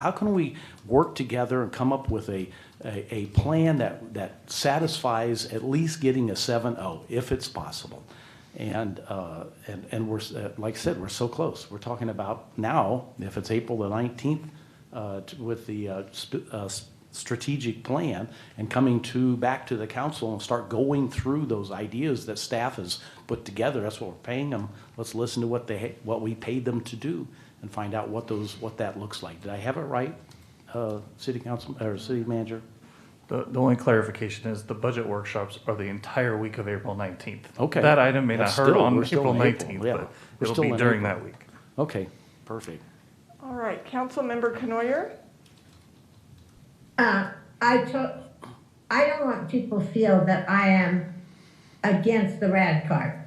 How can we work together and come up with a plan that satisfies at least getting a 7.0 if it's possible? And we're, like I said, we're so close. We're talking about now, if it's April the 19th, with the strategic plan and coming back to the council and start going through those ideas that staff has put together. That's what we're paying them. Let's listen to what we paid them to do and find out what that looks like. Did I have it right, City Council or City Manager? The only clarification is the budget workshops are the entire week of April 19th. Okay. That item may not hurt on April 19th, yeah. but it'll be during that week. Okay, perfect. All right, Councilmember Knoyer. I don't want people to feel that I am against the RAD card.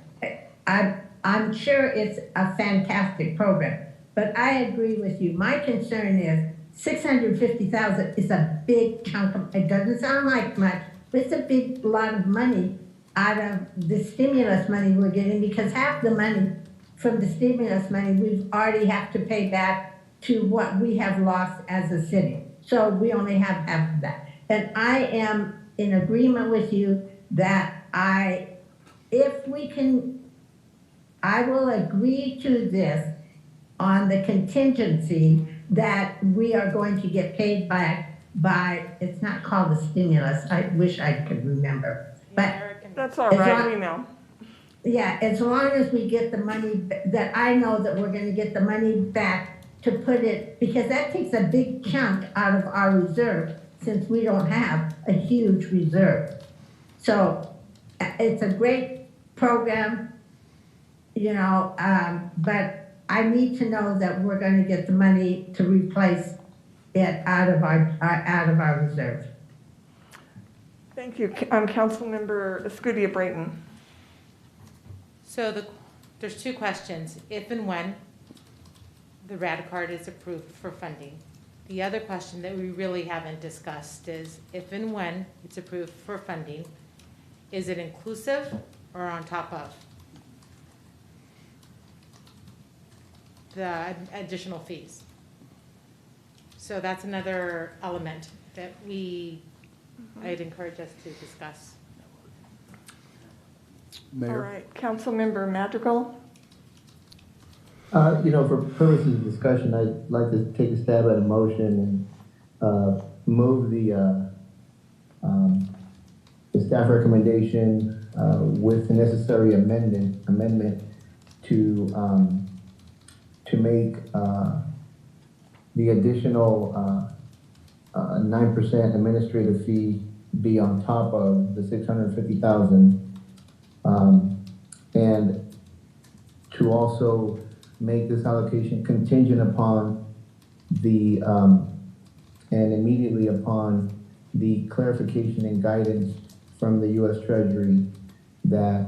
I'm sure it's a fantastic program, but I agree with you. My concern is 650,000 is a big chunk of, it doesn't sound like much, but it's a big lot of money out of the stimulus money we're getting, because half the money from the stimulus money we've already have to pay back to what we have lost as a city. So we only have half of that. And I am in agreement with you that if we can, I will agree to this on the contingency that we are going to get paid back by, it's not called a stimulus, I wish I could remember. But That's all right, email. yeah, as long as we get the money, that I know that we're gonna get the money back to put it, because that takes a big chunk out of our reserve, since we don't have a huge reserve. So it's a great program, you know, but I need to know that we're going to get the money to replace it out of our reserve. Thank you. Councilmember Escudia Brayton. So there's two questions. If and when the RAD card is approved for funding. The other question that we really haven't discussed is if and when it's approved for funding, is it inclusive or on top of the additional fees? So that's another element that I'd encourage us to discuss. All right, Councilmember Madrigal. For purposes of discussion, I'd like to take a stab at a motion and move the staff recommendation with the necessary amendment to make the additional 9% administrative fee be on top of the 650,000, and to also make this allocation contingent upon the, and immediately upon the clarification and guidance from the U.S. Treasury that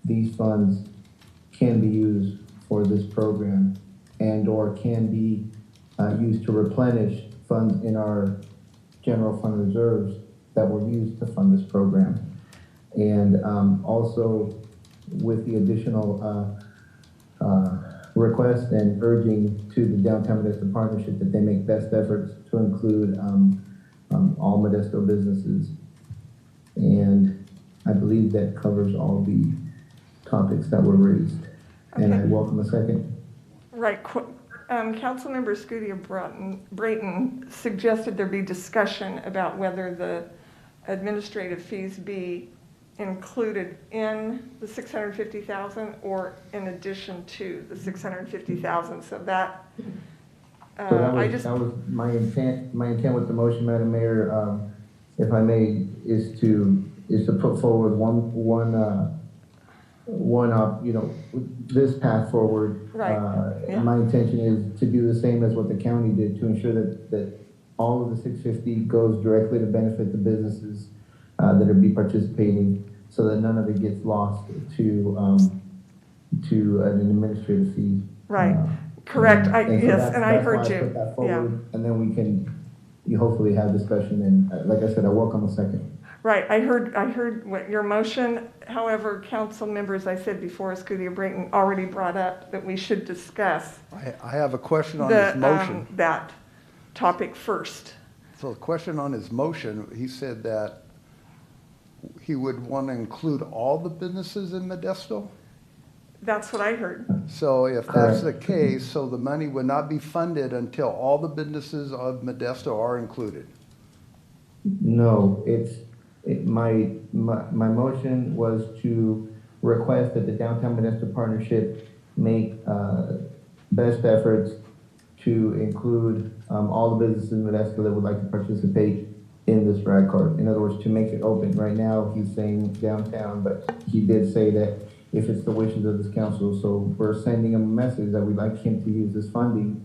these funds can be used for this program and or can be used to replenish funds in our general fund reserves that were used to fund this program. And also with the additional request and urging to the Downtown Modesto Partnership that they make best efforts to include all Modesto businesses. And I believe that covers all the topics that were raised. Okay. And I welcome a second. Right. Councilmember Escudia Brayton suggested there be discussion about whether the administrative fees be included in the 650,000 or in addition to the 650,000. So that, that was my intent. My intent with the motion, Madam Mayor, if I may, is to put forward this path forward. Right. Yeah. My intention is to do the same as what the county did to ensure that all of the 650 goes directly to benefit the businesses that are be participating, so that none of it gets lost to an administrative fee. Right. Correct. Yes, and I heard you. I put that forward, and then you hopefully have discussion. And like I said, I welcome a second. Right. I heard what your motion. However, council members, I said before, Escudia Brayton already brought up that we should discuss. I have a question on this motion. That topic first. So the question on his motion, he said that he would want to include all the businesses in Modesto? That's what I heard. So if that's the case, so the money would not be funded until all the businesses of Modesto are included? No, my motion was to request that the Downtown Modesto Partnership make best efforts to include all the businesses in Modesto that would like to participate in this RAD card. In other words, to make it open. Right now, he's saying downtown, but he did say that if it's the wishes of this council, so we're sending him a message that we'd like him to use this funding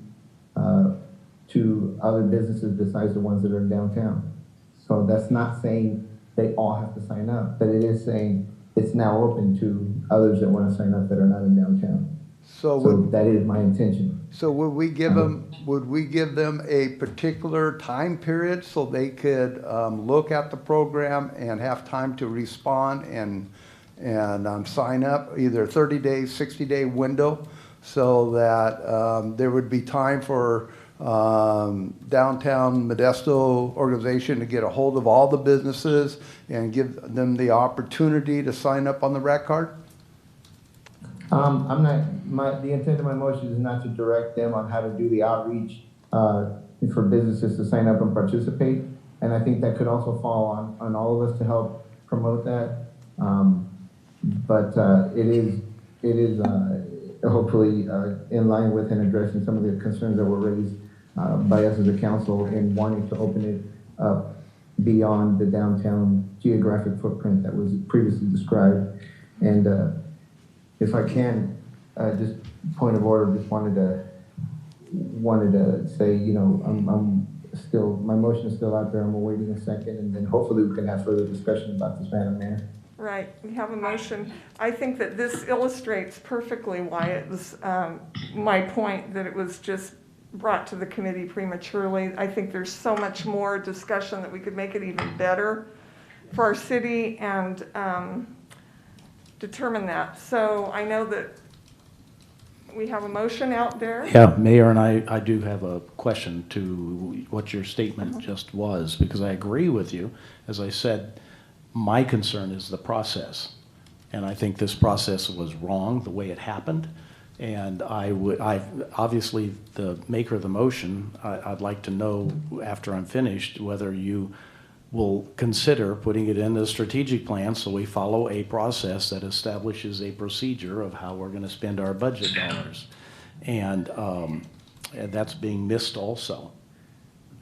to other businesses besides the ones that are in downtown. So that's not saying they all have to sign up, but it is saying it's now open to others that want to sign up that are not in downtown. So So would, that is my intention. so would we give them a particular time period so they could look at the program and have time to respond and sign up, either 30-day, 60-day window, so that there would be time for Downtown Modesto organization to get a hold of all the businesses and give them the opportunity to sign up on the RAC card? The intent of my motion is not to direct them on how to do the outreach for businesses to sign up and participate. And I think that could also fall on all of us to help promote that. But it is hopefully in line with and addressing some of the concerns that were raised by us as a council in wanting to open it up beyond the downtown geographic footprint that was previously described. And if I can, just point of order, just wanted to say, you know, I'm still, my motion is still out there. I'm awaiting a second, and then hopefully we can have further discussion about this, Madam Mayor. Right, we have a motion. I think that this illustrates perfectly why it was my point that it was just brought to the committee prematurely. I think there's so much more discussion that we could make it even better for our city and determine that. So I know that we have a motion out there. Yeah, Mayor, and I do have a question to what your statement just was, because I agree with you. As I said, my concern is the process. And I think this process was wrong, the way it happened. And obviously, the maker of the motion, I'd like to know after I'm finished whether you will consider putting it in the strategic plan so we follow a process that establishes a procedure of how we're going to spend our budget dollars. And that's being missed also.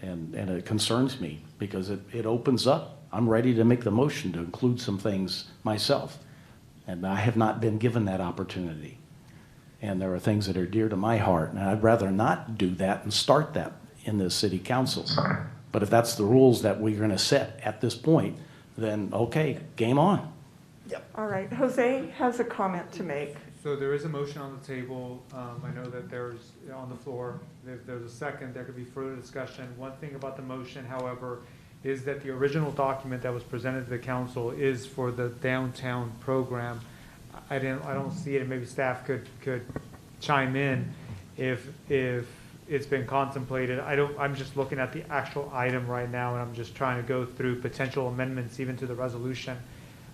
And it concerns me because it opens up. I'm ready to make the motion to include some things myself. And I have not been given that opportunity. And there are things that are dear to my heart. And I'd rather not do that and start that in the city council. But if that's the rules that we're going to set at this point, then okay, game on. All right, Jose has a comment to make. So there is a motion on the table. I know that there's, on the floor, there's a second, there could be further discussion. One thing about the motion, however, is that the original document that was presented to the council is for the downtown program. I don't see it, and maybe staff could chime in if it's been contemplated. I'm just looking at the actual item right now, and I'm just trying to go through potential amendments even to the resolution.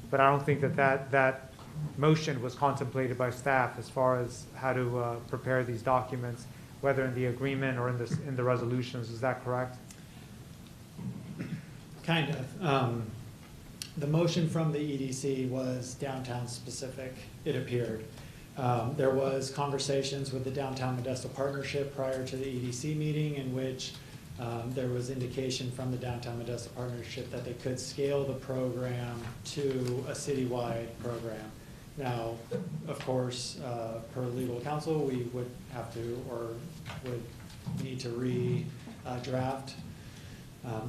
But I don't think that motion was contemplated by staff as far as how to prepare these documents, whether in the agreement or in the resolutions. Is that correct? Kind of. The motion from the EDC was downtown specific, it appeared. There was conversations with the Downtown Modesto Partnership prior to the EDC meeting in which there was indication from the Downtown Modesto Partnership that they could scale the program to a citywide program. Now, of course, per legal counsel, we would have to or would need to redraft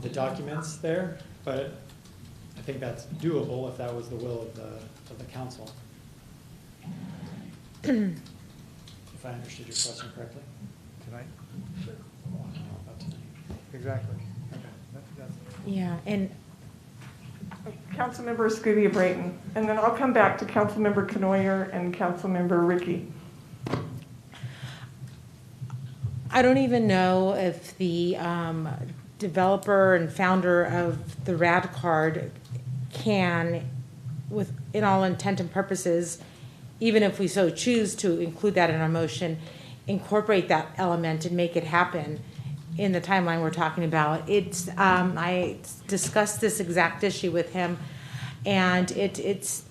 the documents there, but I think that's doable if that was the will of the council. If I understood your question correctly. Tonight? I don't know about tonight. Exactly. Okay. That's Yeah, and Councilmember Scudia Brayton, and then I'll come back to Councilmember Canoyer and Councilmember Ricky. I don't even know if the developer and founder of the RAD card can, with, in all intent and purposes, even if we so choose to include that in our motion, incorporate that element and make it happen in the timeline we're talking about. It's, I discussed this exact issue with him, and it's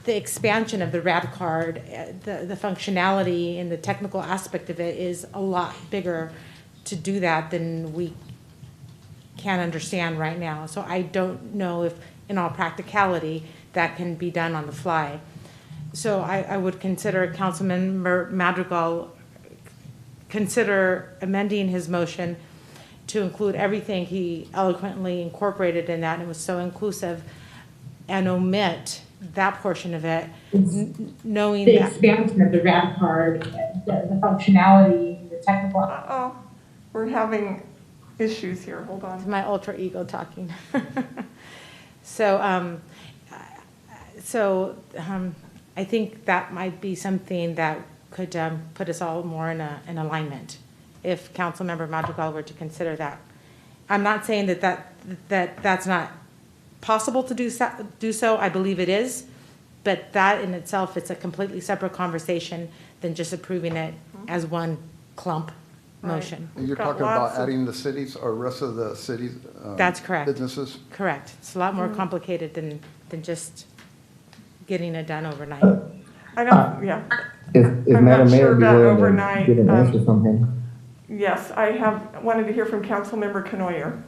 the expansion of the RAD card, the functionality and the technical aspect of it is a lot bigger to do that than we can understand right now. So I don't know if, in all practicality, that can be done on the fly. So I would consider Councilmember Madrigal, consider amending his motion to include everything he eloquently incorporated in that, and it was so inclusive, and omit that portion of it, knowing The that. expansion of the RAD card, the functionality, the technical. Uh-oh, we're having issues here, hold on. It's my alter ego talking. So, I think that might be something that could put us all more in alignment, if Councilmember Madrigal were to consider that. I'm not saying that's not possible to do so. I believe it is, but that in itself, it's a completely separate conversation than just approving it as one clump motion. And you're Got talking about lots of- adding the cities or rest of the cities? That's correct. Businesses? Correct. It's a lot more complicated than just getting it done overnight. I don't, yeah. If I'm not Madam Mayor sure would be about willing overnight, to get an answer from him. Yes, I wanted to hear from Councilmember Canoyer.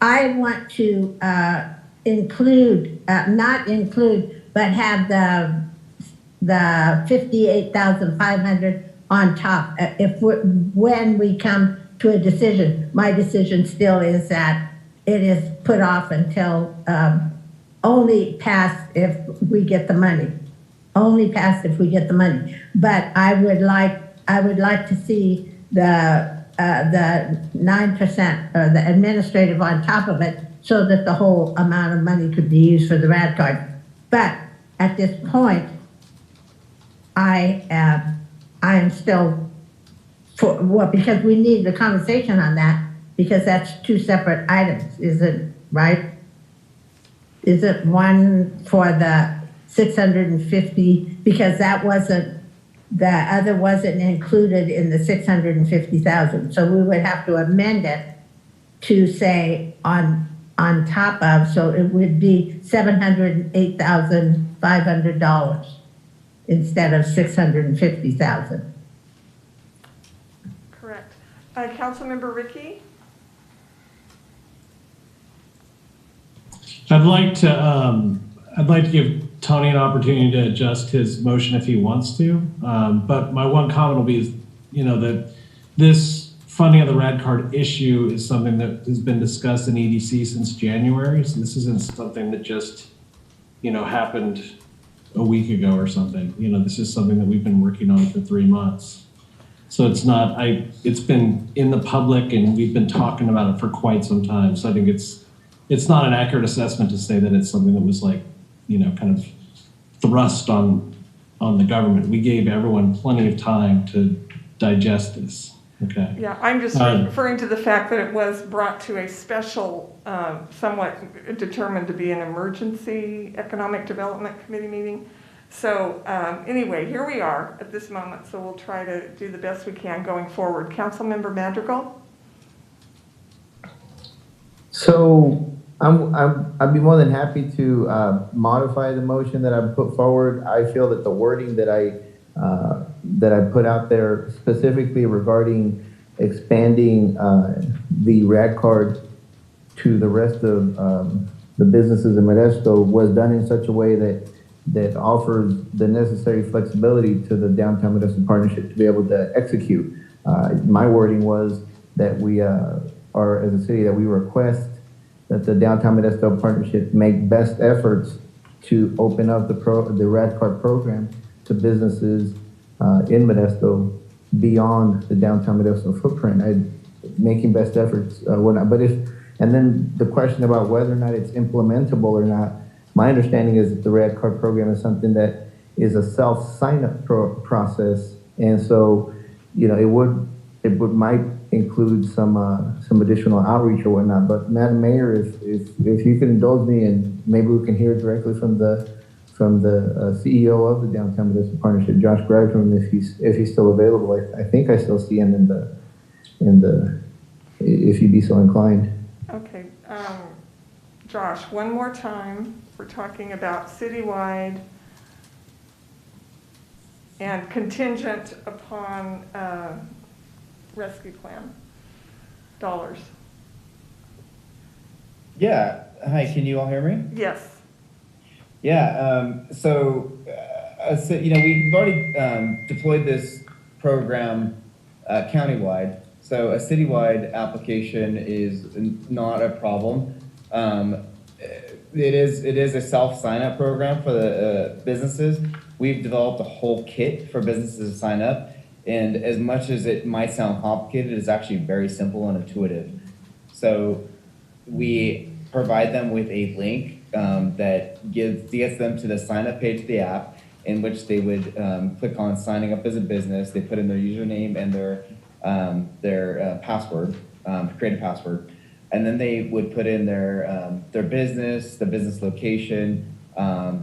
I want to include, not include, but have the 58,500 on top. When we come to a decision, my decision still is that it is put off until only passed if we get the money. Only passed if we get the money. But I would like to see the 9% or the administrative on top of it, so that the whole amount of money could be used for the RAD card. But at this point, I am still for, well, because we need the conversation on that, because that's two separate items, is it right? Is it one for the 650, because that wasn't, the other wasn't included in the 650,000. So we would have to amend it to say on top of, so it would be $708,500 instead of 650,000. Correct. Councilmember Ricky? I'd like to give Tony an opportunity to adjust his motion if he wants to. But my one comment will be, that this funding of the RAD card issue is something that has been discussed in EDC since January. So this isn't something that just, happened a week ago or something. This is something that we've been working on for 3 months. So it's been in the public and we've been talking about it for quite some time. So I think it's not an accurate assessment to say that it's something that was kind of thrust on the government. We gave everyone plenty of time to digest this. Okay. Yeah, I'm just referring to the fact that it was brought to a special, somewhat determined to be an emergency economic development committee meeting. So anyway, here we are at this moment, so we'll try to do the best we can going forward. Councilmember Madrigal? So I'd be more than happy to modify the motion that I put forward. I feel that the wording that I put out there specifically regarding expanding the RAD card to the rest of the businesses in Modesto was done in such a way that offers the necessary flexibility to the Downtown Modesto Partnership to be able to execute. My wording was that we are, as a city, that we request that the Downtown Modesto Partnership make best efforts to open up the RAD card program to businesses in Modesto beyond the Downtown Modesto footprint. Making best efforts, and then the question about whether or not it's implementable or not, my understanding is that the RAD card program is something that is a self sign-up process. And so, it might include some additional outreach or whatnot. But Madam Mayor, if you can indulge me, and maybe we can hear directly from the CEO of the Downtown Modesto Partnership, Josh Gradrum, if he's still available. I think I still see him in the if you'd be so inclined. Okay, Josh, one more time, we're talking about citywide and contingent upon rescue plan dollars. Yeah. Hi, can you all hear me? Yes. Yeah. So we've already deployed this program countywide. So a citywide application is not a problem. It is a self sign-up program for the businesses. We've developed a whole kit for businesses to sign up. And as much as it might sound complicated, it's actually very simple and intuitive. So we provide them with a link that gets them to the sign-up page of the app, in which they would click on signing up as a business. They put in their username and their password, create a password, and then they would put in their business, the business location,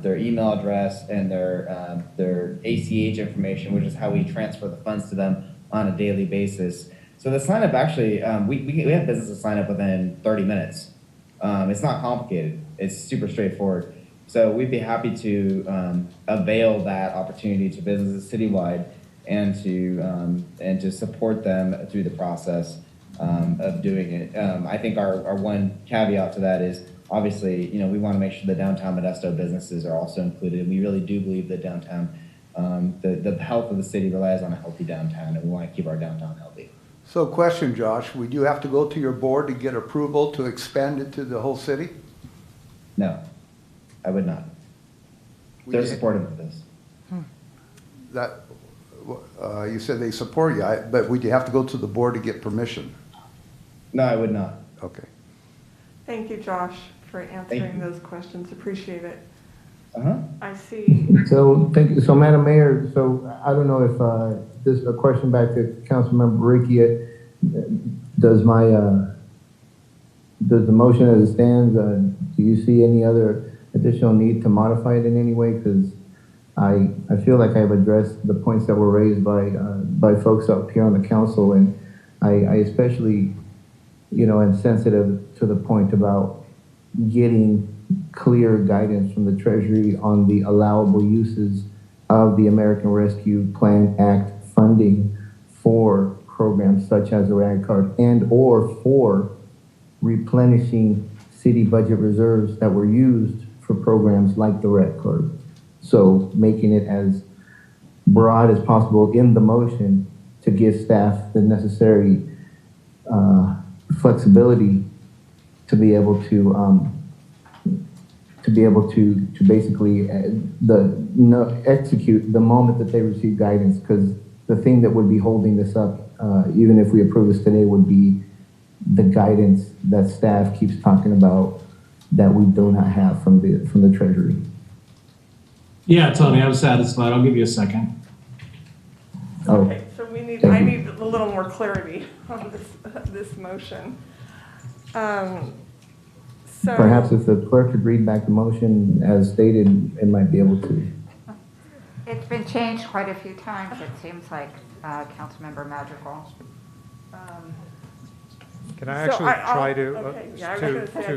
their email address, and their ACH information, which is how we transfer the funds to them on a daily basis. So the sign up actually, we have businesses sign up within 30 minutes. It's not complicated. It's super straightforward. So we'd be happy to avail that opportunity to businesses citywide and to support them through the process of doing it. I think our one caveat to that is, obviously, we want to make sure the downtown Modesto businesses are also included. We really do believe that downtown, the health of the city relies on a healthy downtown, and we want to keep our downtown healthy. So question, Josh, would you have to go to your board to get approval to expand it to the whole city? No, I would not. They're supportive of this. You said they support you, but would you have to go to the board to get permission? No, I would not. Okay. Thank you, Josh, for answering those questions. Appreciate it. Uh-huh. I see. So, thank you. So, Madam Mayor, so I don't know if this is a question back to Councilmember Ricky. Does the motion as it stands, do you see any other additional need to modify it in any way? Because I feel like I've addressed the points that were raised by folks up here on the council, and I especially, am sensitive to the point about getting clear guidance from the Treasury on the allowable uses of the American Rescue Plan Act funding for programs such as the RAD card and or for replenishing city budget reserves that were used for programs like the RAD card. So making it as broad as possible in the motion to give staff the necessary flexibility to be able to basically execute the moment that they receive guidance. Because the thing that would be holding this up, even if we approve this today, would be the guidance that staff keeps talking about that we do not have from the Treasury. Yeah, Tony, I'm satisfied. I'll give you a second. Okay, so I need a little more clarity on this motion. So Perhaps if the clerk could read back the motion as stated, it might be able to. It's been changed quite a few times, it seems like, Councilmember Madrigal. Can I actually try to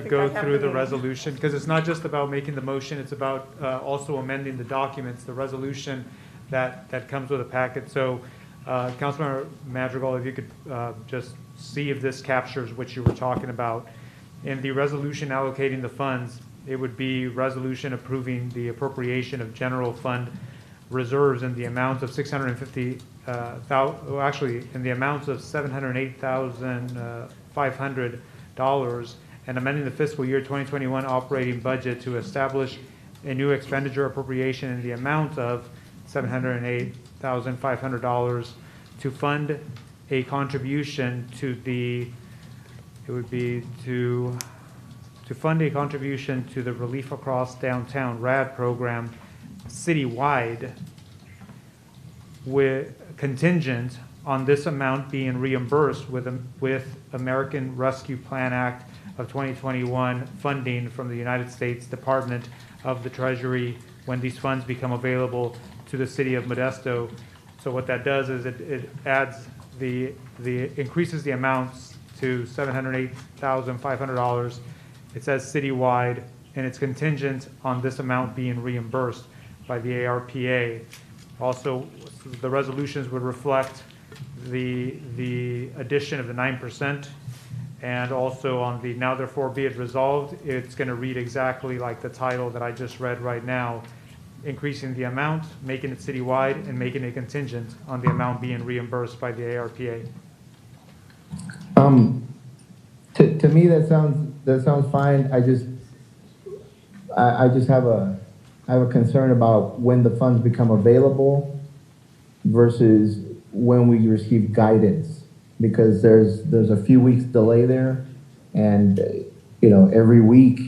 go I have through the meeting. resolution? Because it's not just about making the motion, it's about also amending the documents, the resolution that comes with a packet. So, Councilmember Madrigal, if you could just see if this captures what you were talking about. In the resolution allocating the funds, it would be resolution approving the appropriation of general fund reserves in the amount of in the amounts of $708,500 and amending the fiscal year 2021 operating budget to establish a new expenditure appropriation in the amount of $708,500 to fund a contribution to the, it would be to fund a contribution to the Relief Across Downtown RAD program, citywide with contingent on this amount being reimbursed with American Rescue Plan Act of 2021 funding from the United States Department of the Treasury when these funds become available to the city of Modesto. So what that does is it adds increases the amounts to $708,500. It says citywide, and it's contingent on this amount being reimbursed by the ARPA. Also, the resolutions would reflect the addition of the 9%, and also on the now therefore be it resolved, it's going to read exactly like the title that I just read right now, increasing the amount, making it citywide, and making it contingent on the amount being reimbursed by the ARPA. To me, that sounds fine. I just have a concern about when the funds become available versus when we receive guidance, because there's a few weeks delay there, and every week,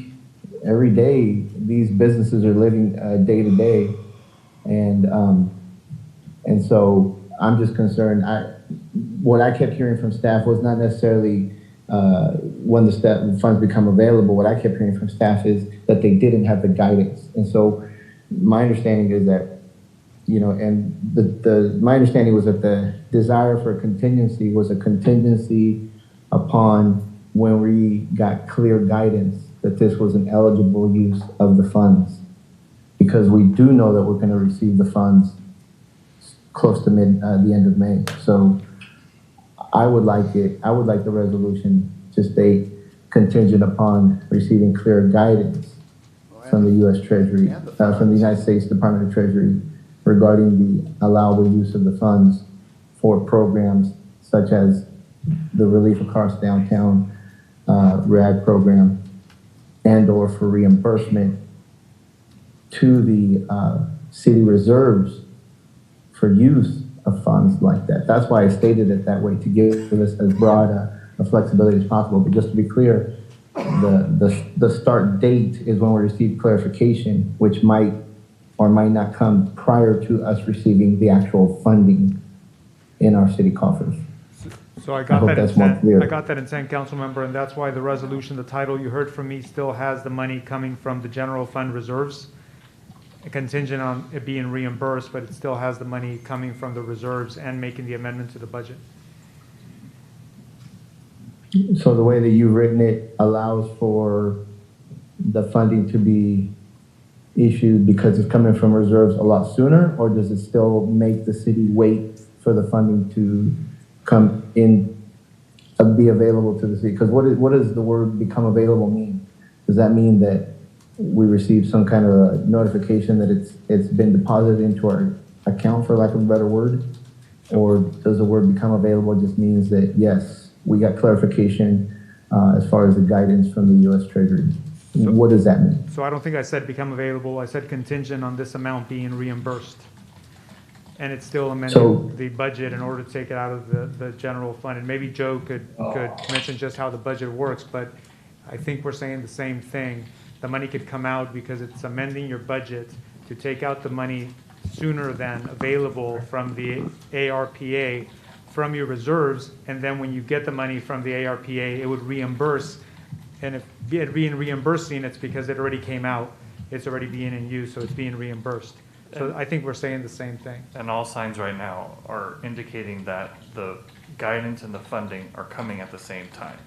every day, these businesses are living day to day, and so I'm just concerned. What I kept hearing from staff was not necessarily when the funds become available. What I kept hearing from staff is that they didn't have the guidance, and so my understanding is that, and my understanding was that the desire for a contingency was a contingency upon when we got clear guidance that this was an eligible use of the funds, because we do know that we're going to receive the funds close to the end of May. So I would like the resolution to state contingent upon receiving clear guidance from the U.S. Treasury, from the United States Department of Treasury, regarding the allowable use of the funds for programs such as the Relief Across Downtown RAD program, and/or for reimbursement to the city reserves for use of funds like that. That's why I stated it that way, to give us as broad a flexibility as possible. But just to be clear, the start date is when we receive clarification, which might or might not come prior to us receiving the actual funding in our city coffers. So I got that more clear. I got that intent, council member, and that's why the resolution, the title you heard from me, still has the money coming from the general fund reserves, contingent on it being reimbursed, but it still has the money coming from the reserves and making the amendment to the budget. So the way that you've written it allows for the funding to be issued because it's coming from reserves a lot sooner, or does it still make the city wait for the funding to come in, be available to the city? Because what does the word become available mean? Does that mean that we receive some kind of a notification that it's been deposited into our account, for lack of a better word? Or does the word become available just means that, yes, we got clarification as far as the guidance from the U.S. Treasury? What does that mean? So I don't think I said become available. I said contingent on this amount being reimbursed. And it's still amending the budget in order to take it out of the general fund. And maybe Joe could mention just how the budget works, but I think we're saying the same thing. The money could come out because it's amending your budget to take out the money sooner than available from the ARPA from your reserves, and then when you get the money from the ARPA, it would reimburse. And if it being reimbursing, it's because it already came out. It's already being in use, so it's being reimbursed. So I think we're saying the same thing. And all signs right now are indicating that the guidance and the funding are coming at the same time.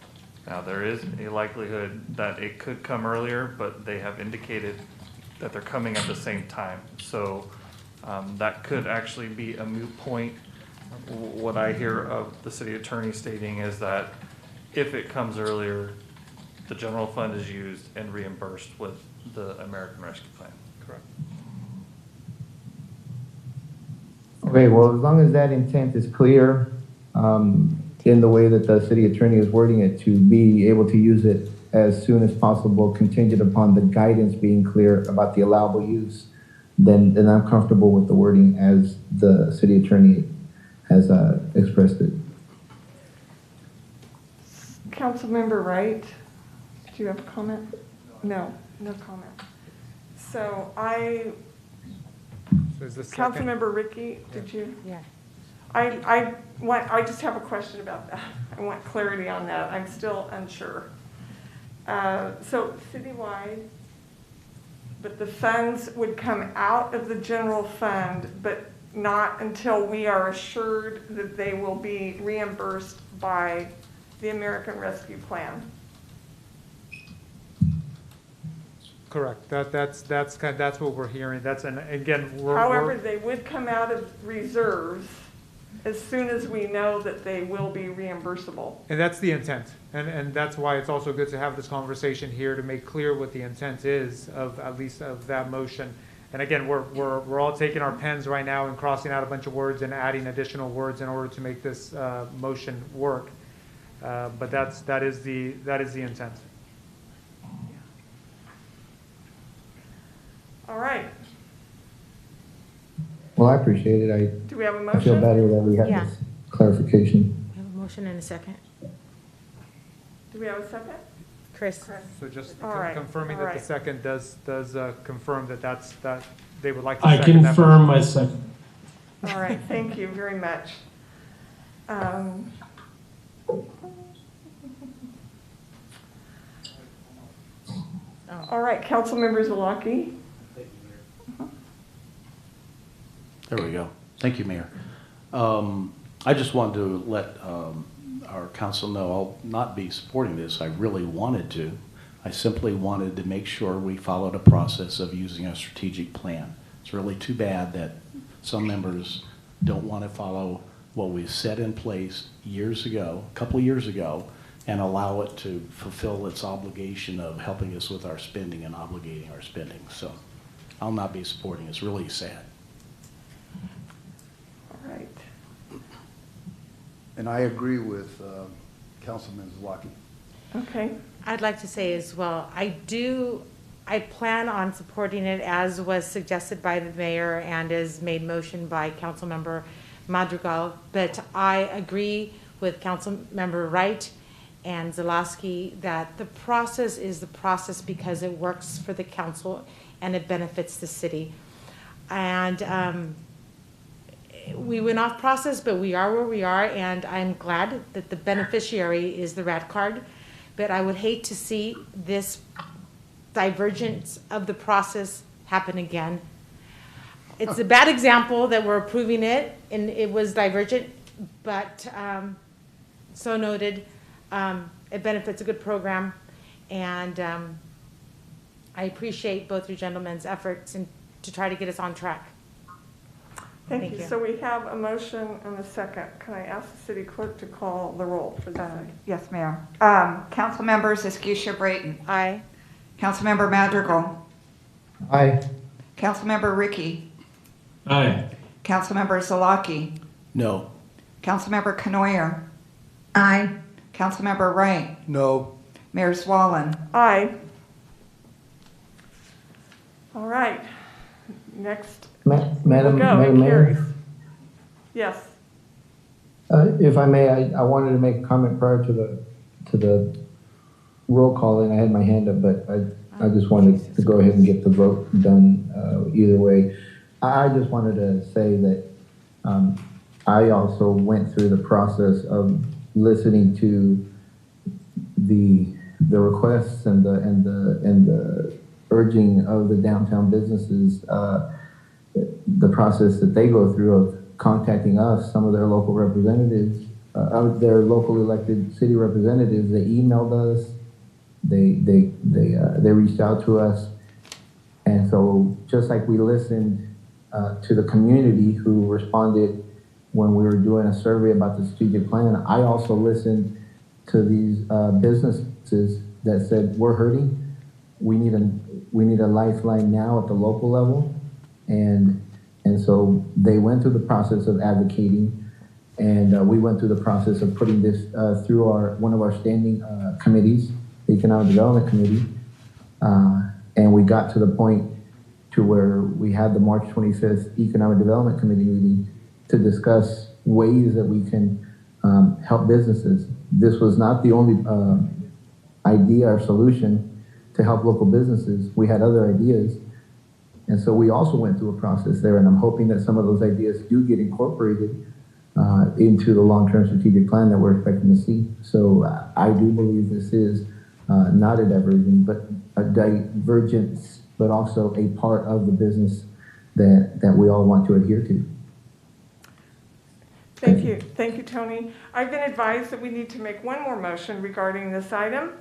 Now, there is a likelihood that it could come earlier, but they have indicated that they're coming at the same time. So that could actually be a moot point. What I hear of the city attorney stating is that if it comes earlier, the general fund is used and reimbursed with the American Rescue Plan. Correct. Okay, well, as long as that intent is clear in the way that the city attorney is wording it, to be able to use it as soon as possible, contingent upon the guidance being clear about the allowable use, then I'm comfortable with the wording as the city attorney has expressed it. Councilmember Wright, do you have a comment? No comment. So I Is the second? Councilmember Ricky, did you? Yeah. I just have a question about that. I want clarity on that. I'm still unsure. So citywide, but the funds would come out of the general fund, but not until we are assured that they will be reimbursed by the American Rescue Plan. Correct. That's what we're hearing. That's, and again, However, they would come out of reserves as soon as we know that they will be reimbursable. and that's the intent. And that's why it's also good to have this conversation here to make clear what the intent is of, at least of that motion. And again, we're all taking our pens right now and crossing out a bunch of words and adding additional words in order to make this motion work. But that is the intent. All right. Well, I appreciate it. Do we have a I feel motion? better that we had Yeah. this clarification. We have a motion and a second. Do we have a second? Chris? So just All right, confirming all that the right. second does confirm that they would like to I second that. confirm my second. All right, thank you very much. All right, Councilmember Zalaki. There we go. Thank you, Mayor. I just wanted to let our council know I'll not be supporting this. I really wanted to. I simply wanted to make sure we followed a process of using a strategic plan. It's really too bad that some members don't want to follow what we've set in place years ago, a couple of years ago, and allow it to fulfill its obligation of helping us with our spending and obligating our spending. So I'll not be supporting it. It's really sad. All right. And I agree with Councilman Zlaki. Okay. I'd like to say as well, I plan on supporting it as was suggested by the mayor and as made motion by Councilmember Madrigal, but I agree with Councilmember Wright and Zalowski that the process is the process because it works for the council and it benefits the city. And we went off process, but we are where we are, and I'm glad that the beneficiary is the RAD card. But I would hate to see this divergence of the process happen again. It's a bad example that we're approving it, and it was divergent, but so noted. It benefits a good program, and I appreciate both your gentlemen's efforts to try to get us on track. Thank you. So we have a motion and a second. Can I ask the city clerk to call the roll for this? Yes, Mayor. Council members Escutia Brayton. Aye. Councilmember Madrigal. Aye. Councilmember Ricky. Aye. Councilmember Zalaki. No. Councilmember Canoyer. Aye. Councilmember Wright. No. Mayor Swallen. Aye. All right. Next. Madam Go, it Mayor, carries. Yes. if I may, I wanted to make a comment prior to the roll call, and I had my hand up, but I just wanted to go ahead and get the vote done either way. I just wanted to say that I also went through the process of listening to the requests and the urging of the downtown businesses, the process that they go through of contacting us, some of their local representatives, their local elected city representatives. They emailed us, they reached out to us, and so just like we listened to the community who responded when we were doing a survey about the strategic plan, I also listened to these businesses that said, we're hurting, we need a lifeline now at the local level. And so they went through the process of advocating, and we went through the process of putting this through one of our standing committees, the Economic Development Committee, and we got to the point to where we had the March 25th Economic Development Committee meeting to discuss ways that we can help businesses. This was not the only idea or solution to help local businesses. We had other ideas. And so we also went through a process there, and I'm hoping that some of those ideas do get incorporated into the long-term strategic plan that we're expecting to see. So I do believe this is not a diversion, but a divergence, but also a part of the business that we all want to adhere to. Thank you. Thank you, Tony. I've been advised that we need to make one more motion regarding this item.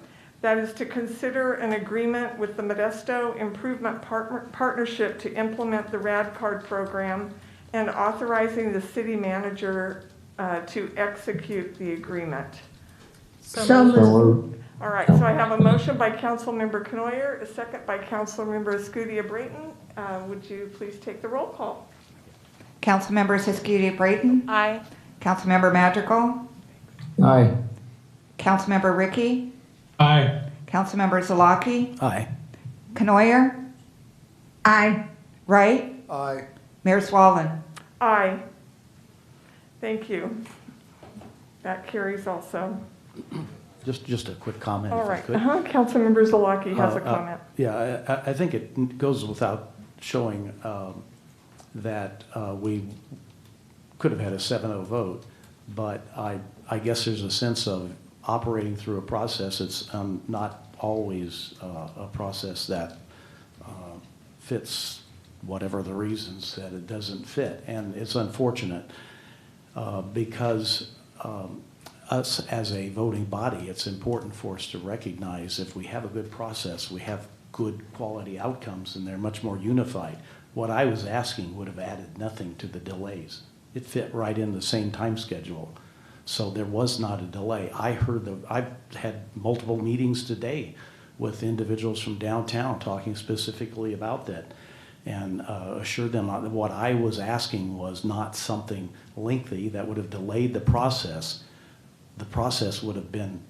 That is to consider an agreement with the Modesto Improvement Partnership to implement the RAD card program and authorizing the city manager to execute the agreement. So moved. All right, so I have a motion by Councilmember Knoyer, a second by Councilmember Escudia Brayton. Would you please take the roll call? Councilmember Escudia Brayton? Aye. Councilmember Madrigal? Aye. Councilmember Ricky? Aye. Councilmember Zalaki? Aye. Knoyer? Aye. Wright? Aye. Mayor Swallen? Aye. Thank you. That carries also. Just a quick comment, All if I right, could. Councilmember Zalaki has a Uh, uh, comment. Yeah, I think it goes without showing that we could have had a 7-0 vote, but I guess there's a sense of operating through a process. It's not always a process that fits whatever the reasons that it doesn't fit. And it's unfortunate because us as a voting body, it's important for us to recognize if we have a good process, we have good quality outcomes, and they're much more unified. What I was asking would have added nothing to the delays. It fit right in the same time schedule. So there was not a delay. I've had multiple meetings today with individuals from downtown talking specifically about that, and assured them that what I was asking was not something lengthy that would have delayed the process. The process would have been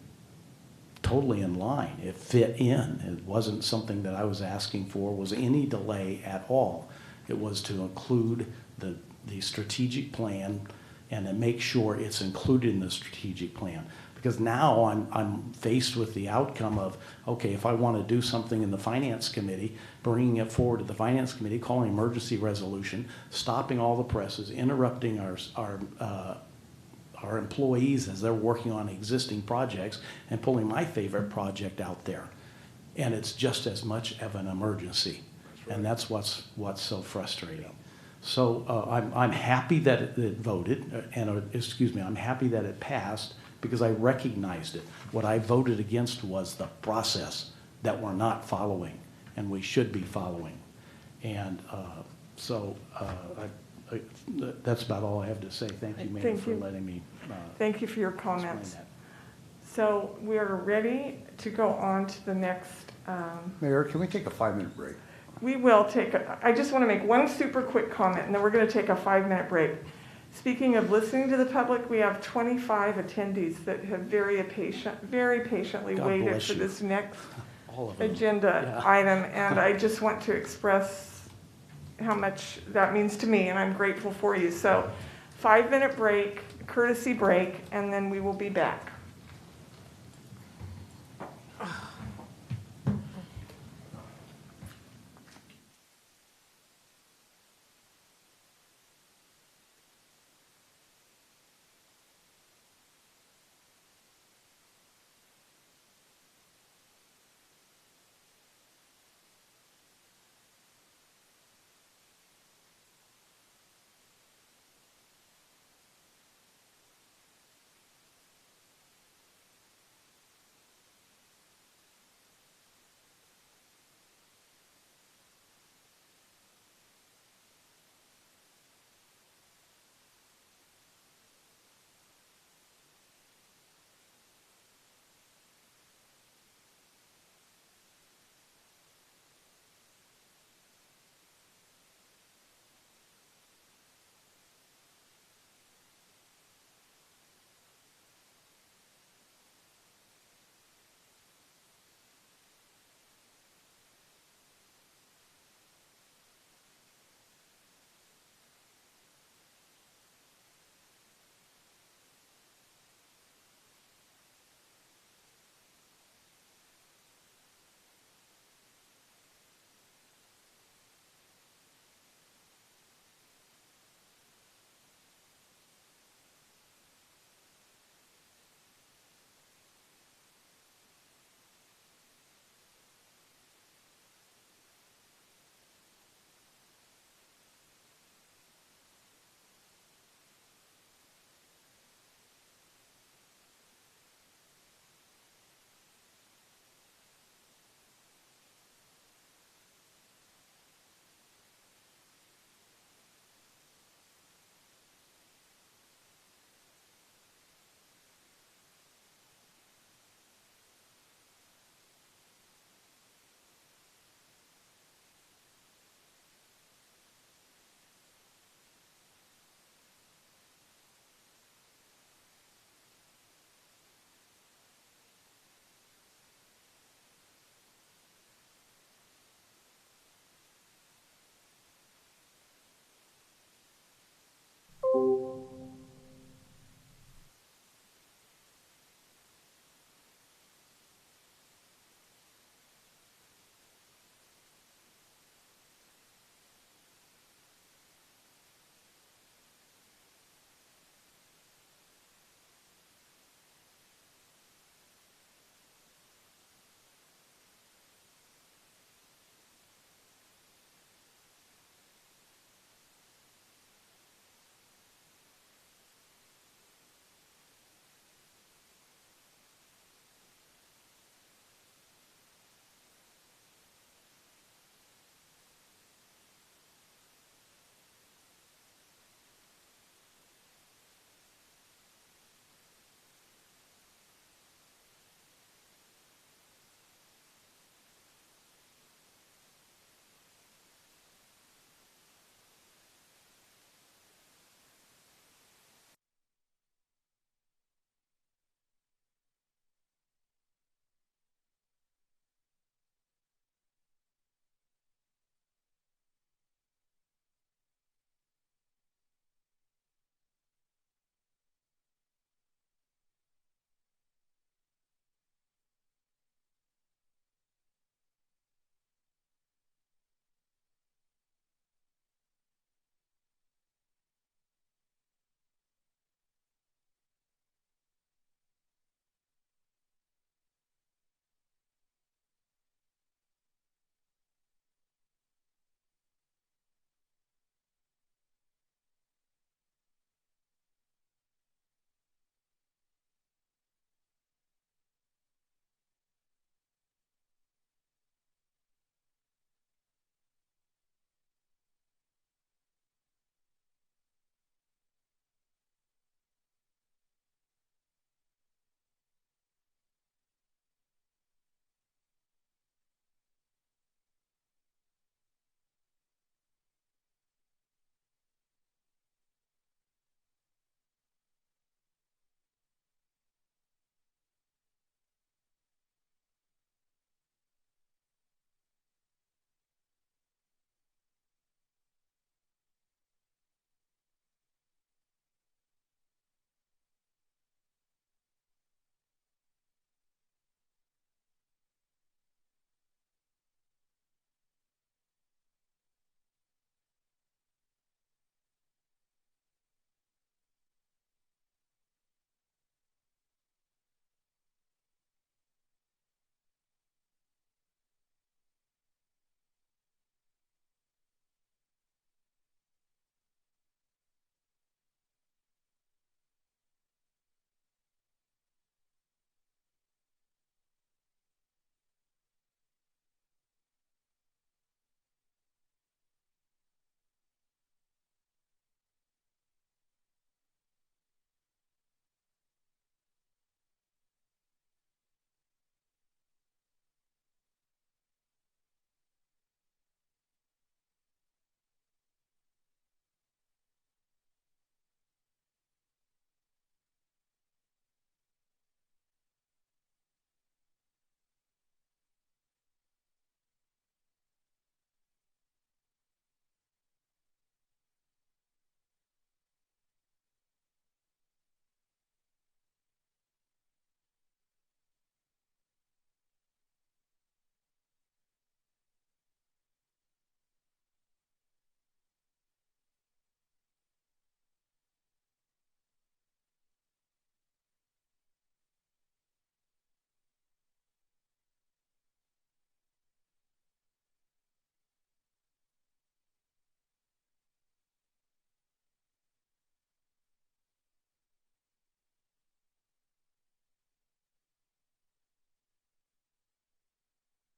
totally in line. It fit in. It wasn't something that I was asking for was any delay at all. It was to include the strategic plan and to make sure it's included in the strategic plan. Because now I'm faced with the outcome of, okay, if I want to do something in the finance committee, bringing it forward to the finance committee, calling emergency resolution, stopping all the presses, interrupting our employees as they're working on existing projects and pulling my favorite project out there. And it's just as much of an emergency. And that's what's so frustrating. So I'm happy that it voted, I'm happy that it passed because I recognized it. What I voted against was the process that we're not following and we should be following. And that's about all I have to say. Thank you, Mayor, for letting me Thank you for your explain comments. that. So we are ready to go on to the next. Mayor, can we take a 5-minute break? We will take, I just want to make one super quick comment, and then we're going to take a 5-minute break. Speaking of listening to the public, we have 25 attendees that have very patiently God waited bless for you. this next All of them. agenda Yeah. item, and I just want to express how much that means to me, and I'm grateful for you. So 5-minute break, courtesy break, and then we will be back.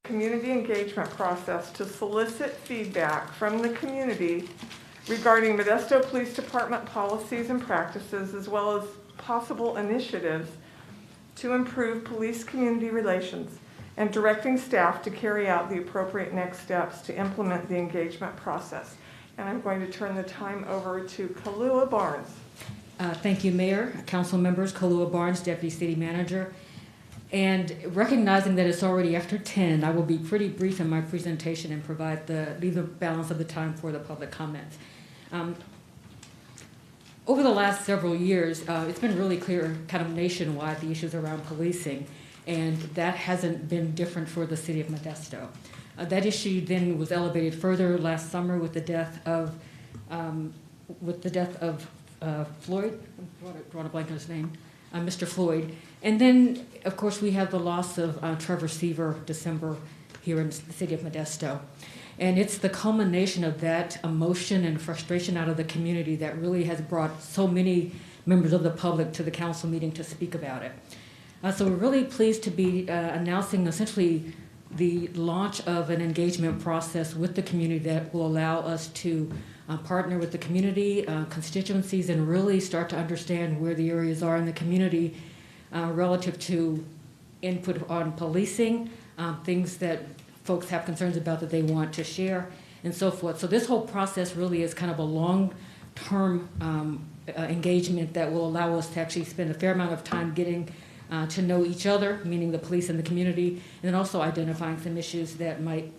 community engagement process to solicit feedback from the community regarding Modesto Police Department policies and practices, as well as possible initiatives to improve police-community relations, and directing staff to carry out the appropriate next steps to implement the engagement process. And I'm going to turn the time over to Kalua Barnes. Thank you, Mayor, Council members, Kalua Barnes, Deputy City Manager. And recognizing that it's already after 10, I will be pretty brief in my presentation and leave the balance of the time for the public comments. Over the last several years, it's been really clear kind of nationwide the issues around policing, and that hasn't been different for the City of Modesto. That issue then was elevated further last summer with the death of Floyd. I'm drawing a blank on his name, Mr. Floyd. And then, of course, we have the loss of Trevor Seaver, December, here in the City of Modesto. And it's the culmination of that emotion and frustration out of the community that really has brought so many members of the public to the council meeting to speak about it. So we're really pleased to be announcing essentially the launch of an engagement process with the community that will allow us to partner with the community, constituencies, and really start to understand where the areas are in the community relative to input on policing, things that folks have concerns about that they want to share, and so forth. So this whole process really is kind of a long-term engagement that will allow us to actually spend a fair amount of time getting to know each other, meaning the police and the community, and then also identifying some issues that might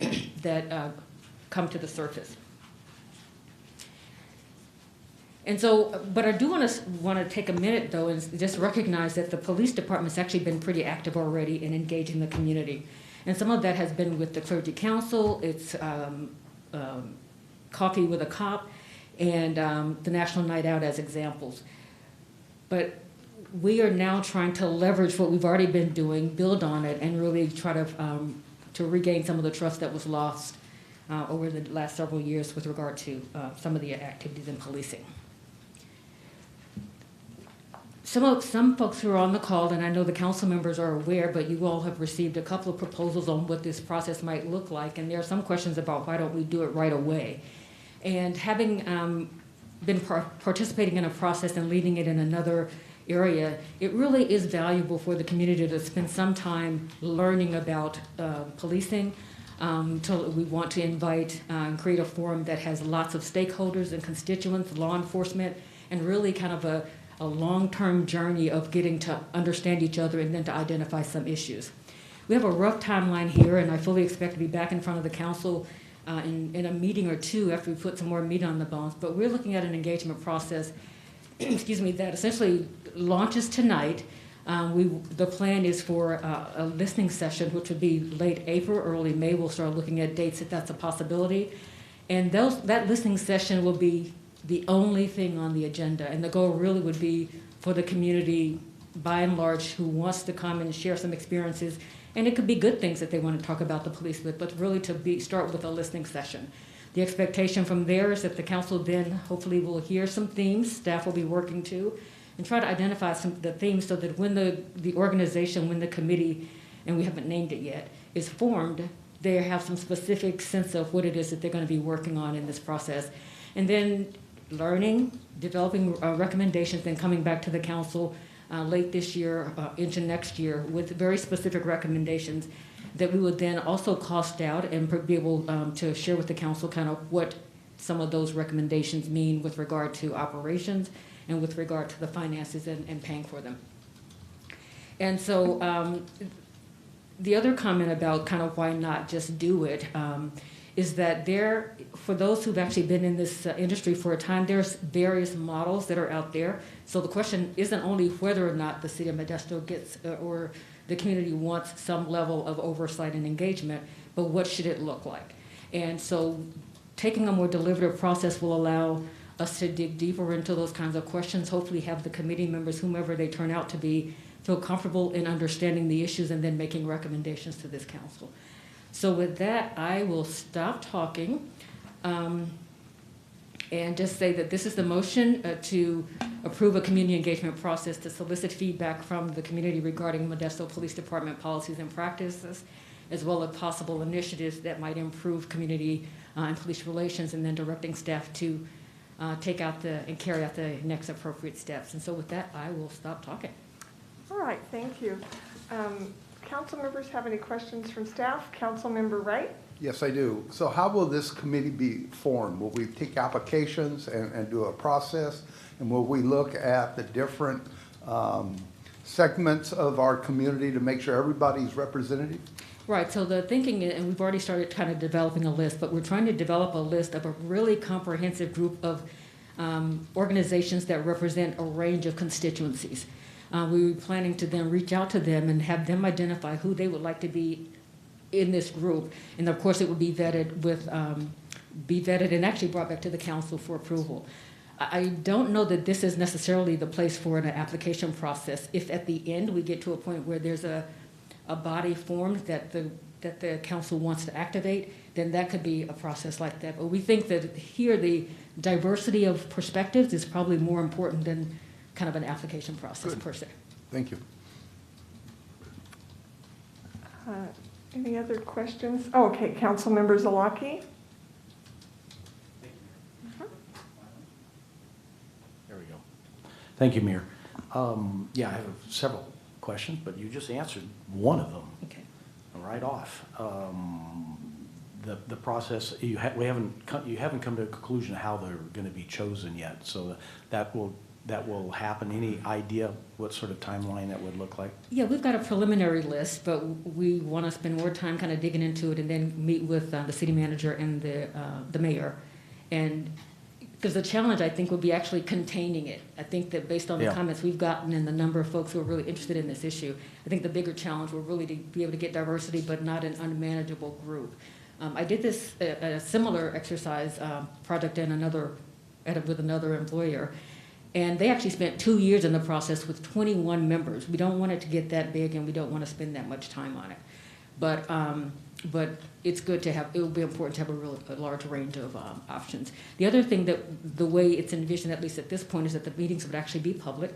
come to the surface. And so, but I do want to take a minute though and just recognize that the police department's actually been pretty active already in engaging the community. And some of that has been with the Clergy Council, it's Coffee with a Cop, and the National Night Out as examples. But we are now trying to leverage what we've already been doing, build on it, and really try to regain some of the trust that was lost over the last several years with regard to some of the activities in policing. Some folks who are on the call, and I know the council members are aware, but you all have received a couple of proposals on what this process might look like, and there are some questions about why don't we do it right away. And having been participating in a process and leading it in another area, it really is valuable for the community to spend some time learning about policing. We want to invite and create a forum that has lots of stakeholders and constituents, law enforcement, and really kind of a long-term journey of getting to understand each other and then to identify some issues. We have a rough timeline here, and I fully expect to be back in front of the council in a meeting or two after we put some more meat on the bones. But we're looking at an engagement process excuse me, that essentially launches tonight. The plan is for a listening session, which would be late April, early May. We'll start looking at dates if that's a possibility. And that listening session will be the only thing on the agenda. And the goal really would be for the community, by and large, who wants to come and share some experiences. And it could be good things that they want to talk about the police with, but really to start with a listening session. The expectation from there is that the council then hopefully will hear some themes, staff will be working to, and try to identify some of the themes so that when the organization, when the committee, and we haven't named it yet, is formed, they have some specific sense of what it is that they're going to be working on in this process. And then learning, developing recommendations, then coming back to the council late this year into next year with very specific recommendations that we would then also cost out and be able to share with the council kind of what some of those recommendations mean with regard to operations and with regard to the finances and paying for them. And so the other comment about kind of why not just do it is that for those who've actually been in this industry for a time, there's various models that are out there. So the question isn't only whether or not the City of Modesto gets or the community wants some level of oversight and engagement, but what should it look like? And so taking a more deliberative process will allow us to dig deeper into those kinds of questions, hopefully have the committee members, whomever they turn out to be, feel comfortable in understanding the issues and then making recommendations to this council. So with that, I will stop talking and just say that this is the motion to approve a community engagement process to solicit feedback from the community regarding Modesto Police Department policies and practices. as well as possible initiatives that might improve community and police relations, and then directing staff to take out and carry out the next appropriate steps. And so with that, I will stop talking. All right, thank you. Council members have any questions from staff? Councilmember Wright? Yes, I do. So how will this committee be formed? Will we take applications and do a process? And will we look at the different segments of our community to make sure everybody's represented? Right, so the thinking, and we've already started kind of developing a list, but we're trying to develop a list of a really comprehensive group of organizations that represent a range of constituencies. We were planning to then reach out to them and have them identify who they would like to be in this group. And of course, it would be vetted and actually brought back to the council for approval. I don't know that this is necessarily the place for an application process. If at the end we get to a point where there's a body formed that the council wants to activate, then that could be a process like that. But we think that here the diversity of perspectives is probably more important than kind of an application process per se. Thank you. Any other questions? Oh, okay, Councilmember Zalaki? There we go. Thank you, Mayor. Yeah, I have several questions, but you just answered one of them. Okay. Right off. The process, you haven't come to a conclusion of how they're going to be chosen yet, so that will happen. Any idea what sort of timeline that would look like? Yeah, we've got a preliminary list, but we want to spend more time kind of digging into it and then meet with the city manager and the mayor. And because the challenge, I think, would be actually containing it. I think that based on the comments we've gotten and the number of folks who are really interested in this issue, I think the bigger challenge will really to be able to get diversity, but not an unmanageable group. I did this a similar exercise project with another employer, and they actually spent 2 years in the process with 21 members. We don't want it to get that big, and we don't want to spend that much time on it. But it's good to have, it will be important to have a large range of options. The other thing that the way it's envisioned, at least at this point, is that the meetings would actually be public,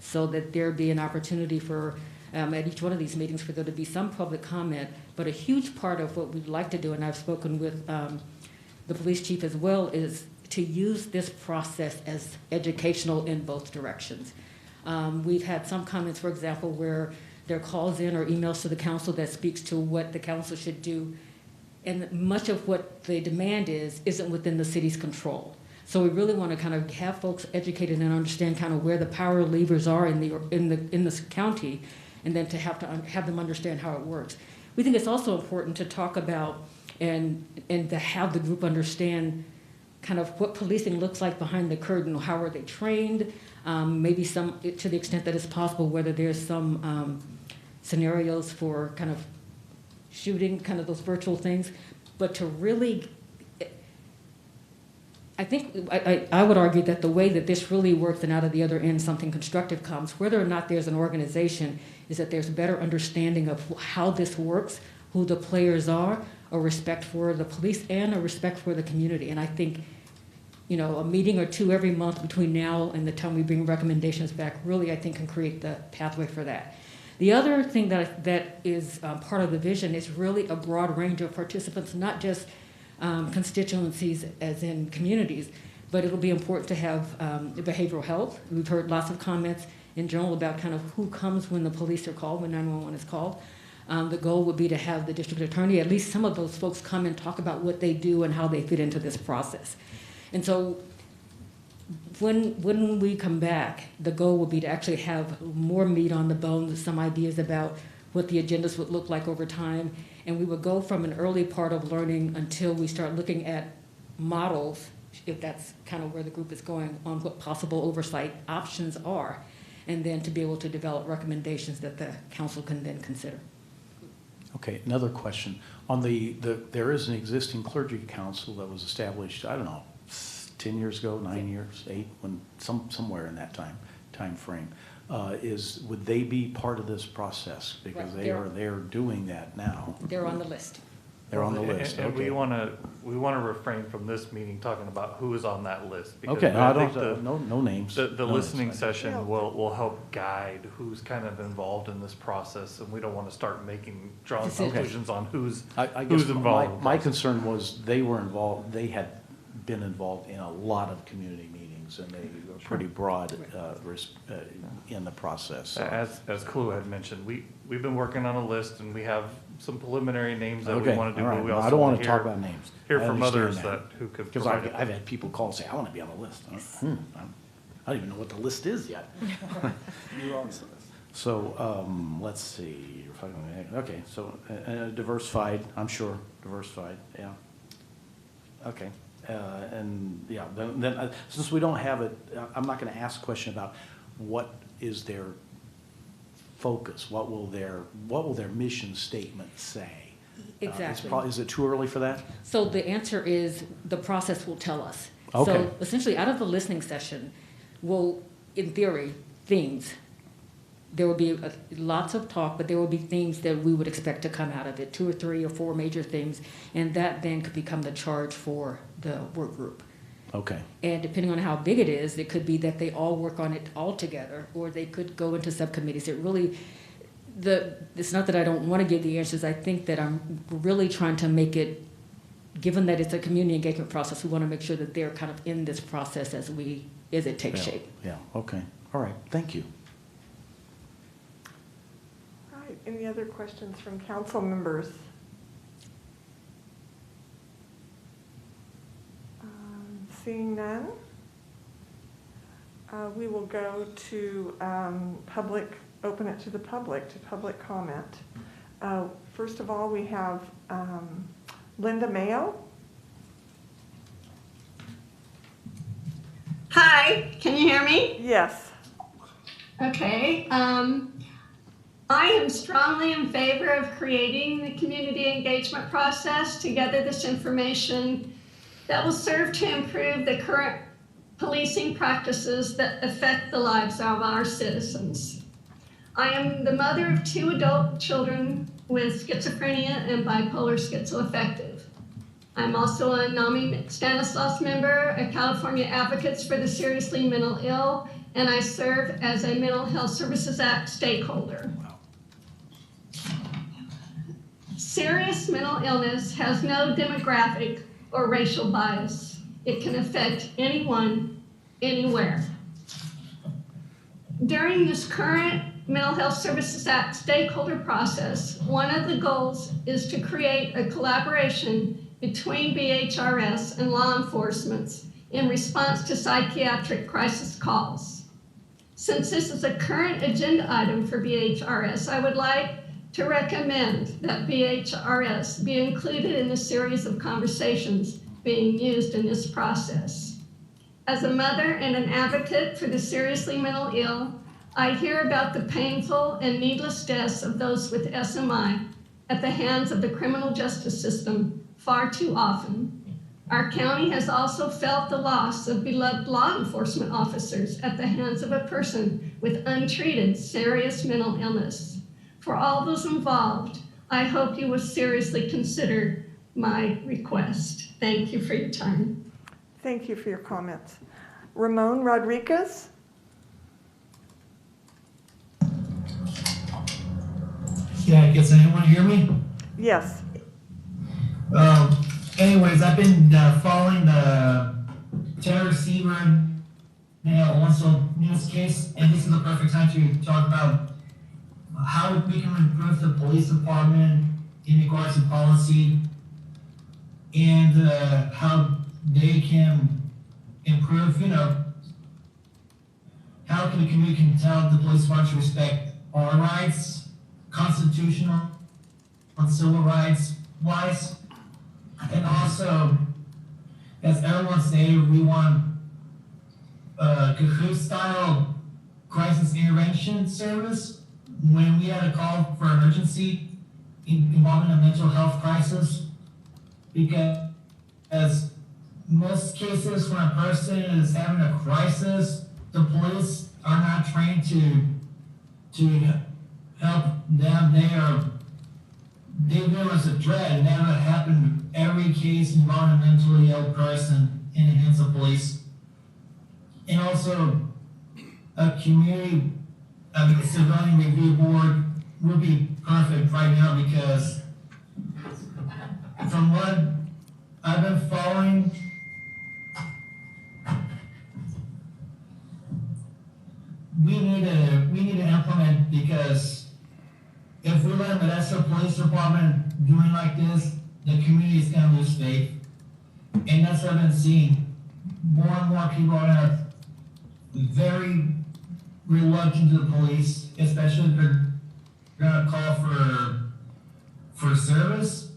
so that there'd be an opportunity for, at each one of these meetings, for there to be some public comment. But a huge part of what we'd like to do, and I've spoken with the police chief as well, is to use this process as educational in both directions. We've had some comments, for example, where there are calls in or emails to the council that speaks to what the council should do, and much of what the demand isn't within the city's control. So we really want to kind of have folks educated and understand kind of where the power levers are in this county, and then to have them understand how it works. We think it's also important to talk about and to have the group understand kind of what policing looks like behind the curtain. How are they trained? Maybe some, to the extent that it's possible, whether there's some scenarios for kind of shooting, kind of those virtual things. But to really, I think, I would argue that the way that this really works and out of the other end something constructive comes, whether or not there's an organization, is that there's a better understanding of how this works, who the players are, a respect for the police, and a respect for the community. And I think, you know, a meeting or two every month between now and the time we bring recommendations back really, I think, can create the pathway for that. The other thing that is part of the vision is really a broad range of participants, not just constituencies as in communities, but it'll be important to have behavioral health. We've heard lots of comments in general about kind of who comes when the police are called, when 911 is called. The goal would be to have the district attorney, at least some of those folks, come and talk about what they do and how they fit into this process. And so when we come back, the goal will be to actually have more meat on the bone, some ideas about what the agendas would look like over time. And we would go from an early part of learning until we start looking at models, if that's kind of where the group is going, on what possible oversight options are, and then to be able to develop recommendations that the council can then consider. Okay, another question. On there is an existing clergy council that was established, I don't know, 10 years ago, 9 years, 8, when somewhere in that time frame. Would they be part of this process? Because Right. they're doing that now. They're on the list. They're on the list, And we okay. want to refrain from this meeting talking about who is on that list. because Okay, I think don't, no names. The No listening names. session will help guide who's kind of involved in this process, and we don't want to start drawing Decisions. conclusions on who's I guess involved. in the my process. concern was they were involved, they had been involved in a lot of community meetings, and they were pretty broad in the process. So. As Clue had mentioned, we've been working on a list, and we have some preliminary names that we Okay, want to do, all but right. we No, also I don't want want to to talk about names. hear I from understand others that who could Because provide I've had people call and say, I want to be on the list. I don't even know what the list is yet. So, let's see. Okay, so diversified, I'm sure, diversified, yeah. Okay, and yeah, then since we don't have it, I'm not going to ask a question about what is their focus, what will their mission statement say? Exactly. Is it too early for that? So the answer is, the process will tell us. Okay. So essentially, out of the listening session, will, in theory, themes. There will be lots of talk, but there will be themes that we would expect to come out of it, 2 or 3 or 4 major themes, and that then could become the charge for the work group. Okay. And depending on how big it is, it could be that they all work on it all together, or they could go into subcommittees. It really, it's not that I don't want to give the answers. I think that I'm really trying to make it, given that it's a community engagement process, we want to make sure that they're kind of in this process as it takes shape. Yeah, okay. All right, thank you. All right, any other questions from council members? Seeing none, we will go to open it to the public, to public comment. First of all, we have Linda Mayo. Hi, can you hear me? Yes. Okay. I am strongly in favor of creating the community engagement process to gather this information that will serve to improve the current policing practices that affect the lives of our citizens. I am the mother of 2 adult children with schizophrenia and bipolar schizoaffective. I'm also a NAMI Stanislaus member, a California Advocates for the Seriously Mental Ill, and I serve as a Mental Health Services Act stakeholder. Serious mental illness has no demographic or racial bias. It can affect anyone, anywhere. During this current Mental Health Services Act stakeholder process, one of the goals is to create a collaboration between BHRS and law enforcement in response to psychiatric crisis calls. Since this is a current agenda item for BHRS, I would like to recommend that BHRS be included in the series of conversations being used in this process. As a mother and an advocate for the seriously mental ill, I hear about the painful and needless deaths of those with SMI at the hands of the criminal justice system far too often. Our county has also felt the loss of beloved law enforcement officers at the hands of a person with untreated serious mental illness. For all those involved, I hope you will seriously consider my request. Thank you for your time. Thank you for your comments. Ramon Rodriguez? Yeah, can anyone hear me? Yes. Anyways, I've been following the Terror Seaver also news case, and this is the perfect time to talk about how we can improve the police department in regards to policy and how they can improve, how can the community can tell the police department to respect our rights, constitutional and civil rights wise. And also, as everyone stated, we want Kahoot-style crisis intervention service when we had a call for emergency involving a mental health crisis. Because as most cases when a person is having a crisis, the police are not trained to help them. they view as a threat. It never happened. Every case involving a mentally ill person in against the police. And also, a community, civilian review board would be perfect right now because from what I've been following, we need to implement, because if we let Modesto Police Department doing like this, the community is gonna lose faith. And that's what I've been seeing. More and more people are very reluctant to the police, especially if they're gonna call for service.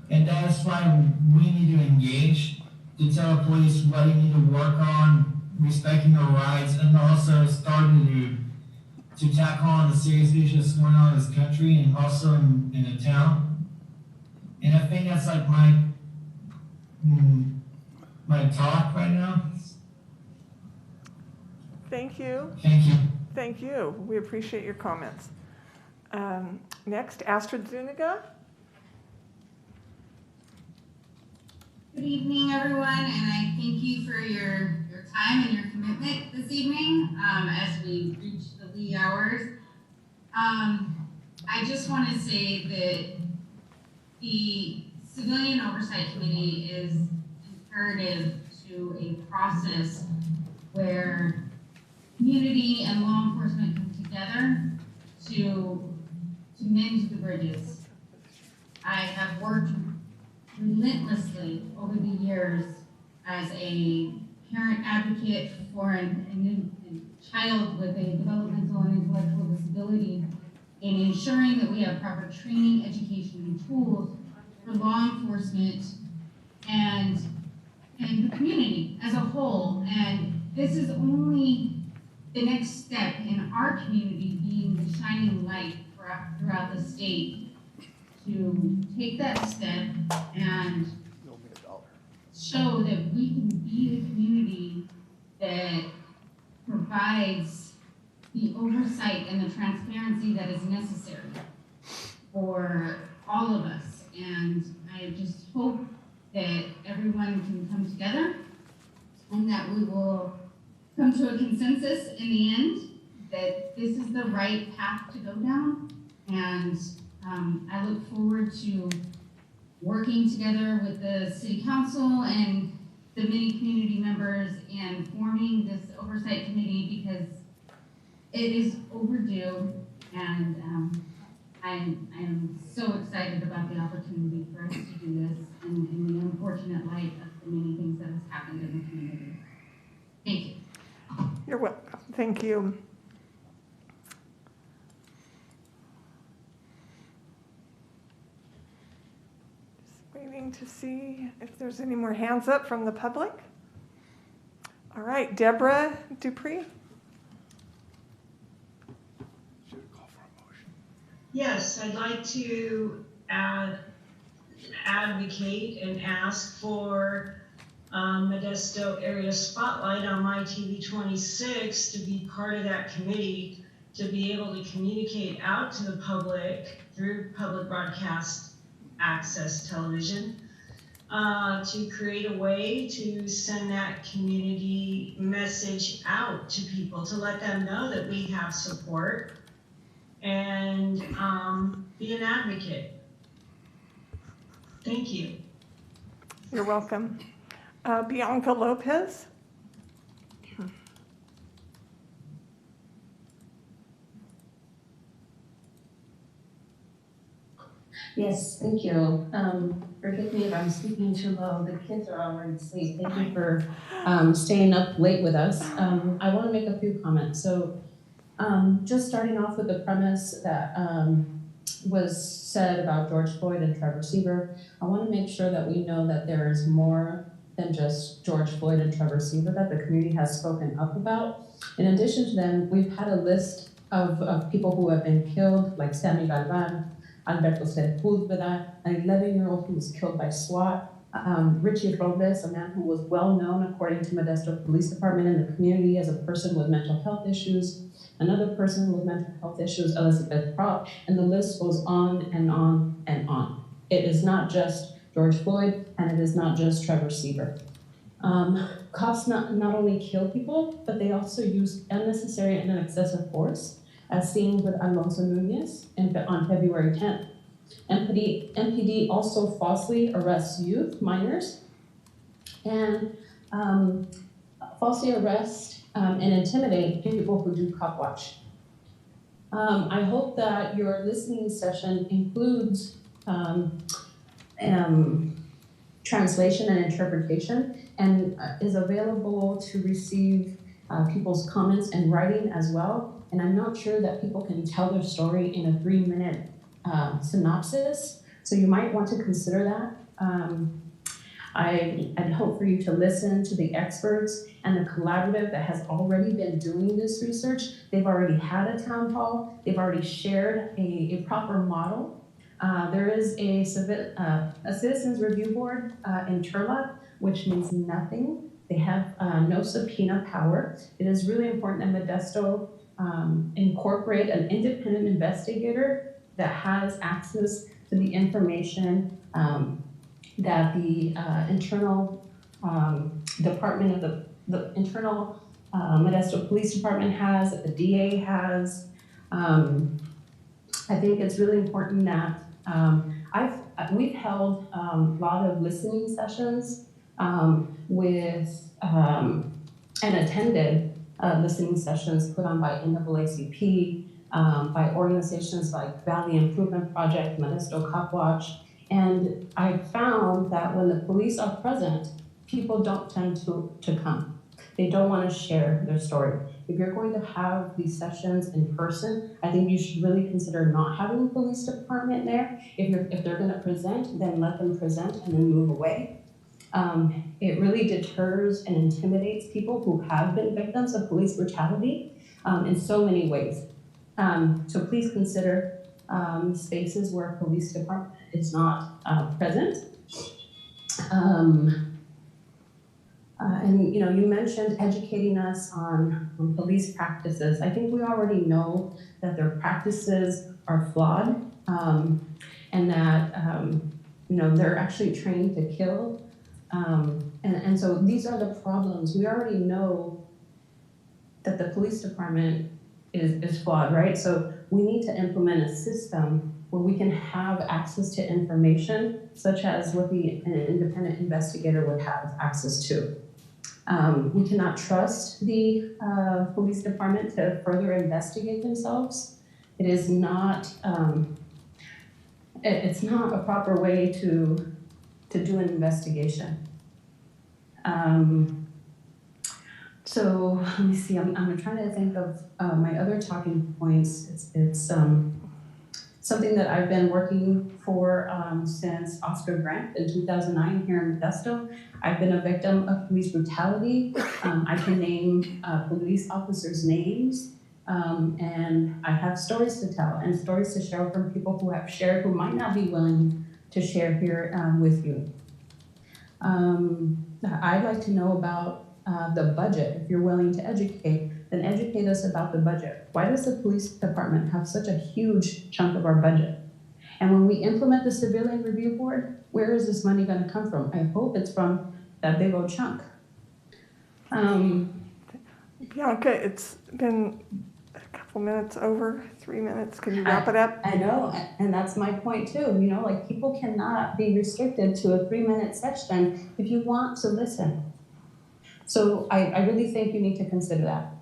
And that's why we need to engage, to tell the police what they need to work on, respecting their rights, and also starting to tackle on the serious issues going on in this country and also in the town. And I think that's like my talk right now. Thank you. Thank you. Thank you. We appreciate your comments. Next, Astrid Zuniga. Good evening, everyone, and I thank you for your time and your commitment this evening as we reach the wee hours. I just want to say that the Civilian Oversight Committee is imperative to a process where community and law enforcement come together to mend the bridges. I have worked relentlessly over the years as a parent advocate for a child with a developmental and intellectual disability in ensuring that we have proper training, education, and tools for law enforcement and the community as a whole. And this is only the next step in our community being the shining light throughout the state to take that step and show that we can be the community that provides the oversight and the transparency that is necessary for all of us. And I just hope that everyone can come together and that we will come to a consensus in the end that this is the right path to go down. And I look forward to working together with the City Council and the many community members and forming this oversight committee because it is overdue, and I'm so excited about the opportunity for us to do this in the unfortunate light of the many things that has happened in the community. Thank you. You're welcome. Thank you. Waiting to see if there's any more hands up from the public. All right, Deborah Dupree. Yes, I'd like to advocate and ask for Modesto Area Spotlight on My TV 26 to be part of that committee, to be able to communicate out to the public through public broadcast access television, to create a way to send that community message out to people, to let them know that we have support and be an advocate. Thank you. You're welcome. Bianca Lopez. Yes, thank you. Forgive me if I'm speaking too low. The kids are already asleep. Thank you for staying up late with us. I want to make a few comments. So just starting off with the premise that was said about George Floyd and Trevor Seaver, I want to make sure that we know that there is more than just George Floyd and Trevor Seaver that the community has spoken up about. In addition to them, we've had a list of people who have been killed, like Sammy Galvan, Alberto Sepúlveda, an 11-year-old who was killed by SWAT, Richie Robles, a man who was well known according to Modesto Police Department in the community as a person with mental health issues. Another person with mental health issues, Elizabeth Prop, and the list goes on and on and on. It is not just George Floyd, and it is not just Trevor Seaver. Cops not only kill people, but they also use unnecessary and excessive force, as seen with Alonso Nunez on February 10th. MPD also falsely arrests youth, minors, and falsely arrest and intimidate people who do cop watch. I hope that your listening session includes translation and interpretation, and is available to receive people's comments in writing as well. And I'm not sure that people can tell their story in a 3-minute synopsis, so you might want to consider that. I'd hope for you to listen to the experts and the collaborative that has already been doing this research. They've already had a town hall. They've already shared a proper model. There is a citizens review board in Turlock, which means nothing. They have no subpoena power. It is really important that Modesto incorporate an independent investigator that has access to the information that the internal department of the internal Modesto Police Department has, that the DA has. I think it's really important that we've held a lot of listening sessions with and attended listening sessions put on by NAACP, by organizations like Valley Improvement Project, Modesto Cop Watch, and I found that when the police are present, people don't tend to come. They don't want to share their story. If you're going to have these sessions in person, I think you should really consider not having the police department there. If they're going to present, then let them present and then move away. It really deters and intimidates people who have been victims of police brutality in so many ways. So please consider spaces where a police department is not present. And you mentioned educating us on police practices. I think we already know that their practices are flawed, and that they're actually trained to kill. And so these are the problems. We already know that the police department is flawed, right? So we need to implement a system where we can have access to information, such as what an independent investigator would have access to. We cannot trust the police department to further investigate themselves. It is not, it's not a proper way to do an investigation. So let me see, I'm trying to think of my other talking points. It's something that I've been working for since Oscar Grant in 2009 here in Modesto. I've been a victim of police brutality. I can name police officers' names, and I have stories to tell and stories to share from people who have shared, who might not be willing to share here with you. I'd like to know about the budget. If you're willing to educate, then educate us about the budget. Why does the police department have such a huge chunk of our budget? And when we implement the civilian review board, where is this money going to come from? I hope it's from that big old chunk. Bianca, it's been a couple minutes over, 3 minutes. Can you wrap it up? I know, and that's my point too. Like people cannot be restricted to a 3-minute session if you want to listen. So I really think you need to consider that.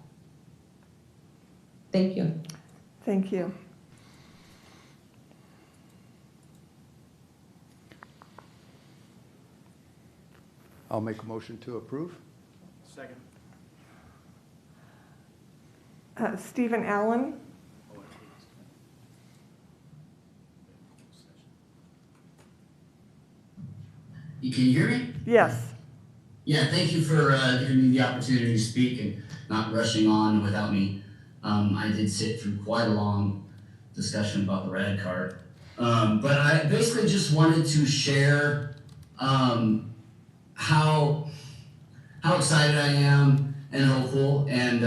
Thank you. Thank you. I'll make a motion to approve. Second. Stephen Allen. Can you hear me? Yes. Yeah, thank you for giving me the opportunity to speak and not rushing on without me. I did sit through quite a long discussion about the rad card. But I basically just wanted to share how excited I am and hopeful, and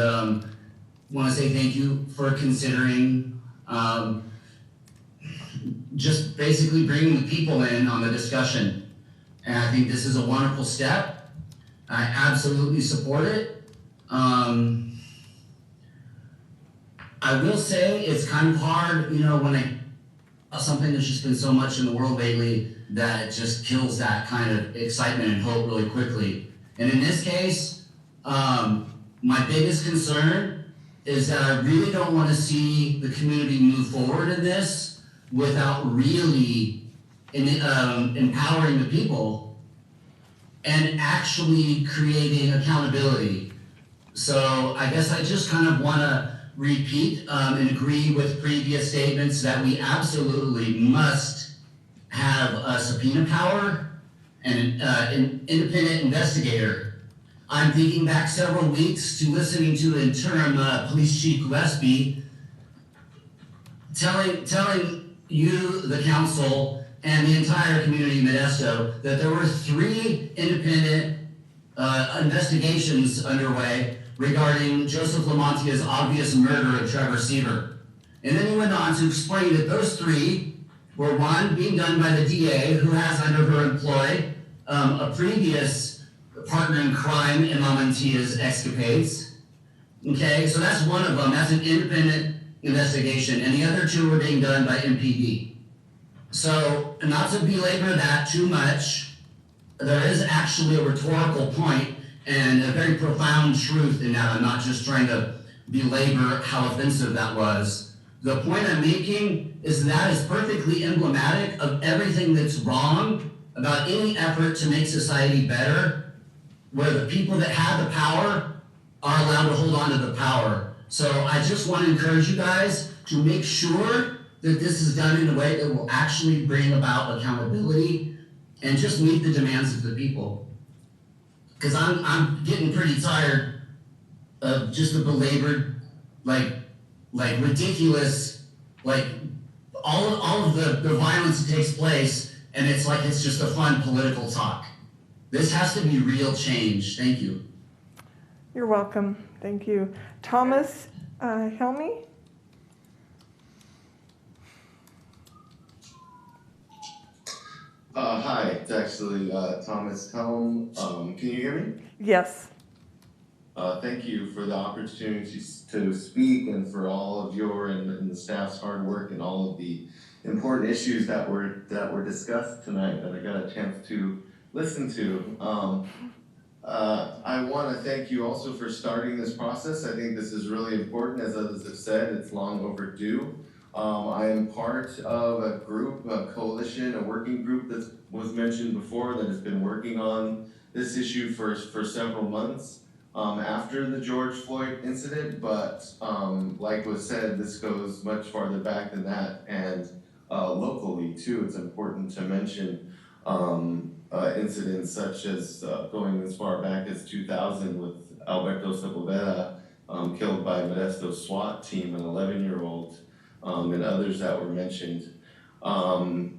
want to say thank you for considering just basically bringing the people in on the discussion. And I think this is a wonderful step. I absolutely support it. I will say it's kind of hard, when something that's just been so much in the world lately that it just kills that kind of excitement and hope really quickly. And in this case, my biggest concern is that I really don't want to see the community move forward in this without really empowering the people and actually creating accountability. So I guess I just kind of want to repeat and agree with previous statements that we absolutely must have a subpoena power and an independent investigator. I'm thinking back several weeks to listening to interim Police Chief Gillespie telling you, the council, and the entire community of Modesto that there were 3 independent investigations underway regarding Joseph Lamontia's obvious murder of Trevor Seaver. And then he went on to explain that those 3 were, 1, being done by the DA, who has under her employ a previous partner in crime in Lamontia's escapades. Okay, so that's one of them. That's an independent investigation. And the other 2 were being done by MPD. So, not to belabor that too much, there is actually a rhetorical point and a very profound truth in that. I'm not just trying to belabor how offensive that was. The point I'm making is that is perfectly emblematic of everything that's wrong about any effort to make society better, where the people that have the power are allowed to hold on to the power. So I just want to encourage you guys to make sure that this is done in a way that will actually bring about accountability and just meet the demands of the people. Because I'm getting pretty tired of just the belabored, like ridiculous, all of the violence that takes place, and it's like it's just a fun political talk. This has to be real change. Thank you. You're welcome. Thank you. Thomas Helmy? Hi, it's actually Thomas Helm. Can you hear me? Yes. Thank you for the opportunity to speak and for all of your and the staff's hard work and all of the important issues that were discussed tonight that I got a chance to listen to. I want to thank you also for starting this process. I think this is really important. As others have said, it's long overdue. I am part of a group, a coalition, a working group that was mentioned before that has been working on this issue for several months after the George Floyd incident. But like was said, this goes much farther back than that, and locally too. It's important to mention incidents such as going as far back as 2000 with Alberto Sepulveda killed by Modesto SWAT team, an 11-year-old. And others that were mentioned. The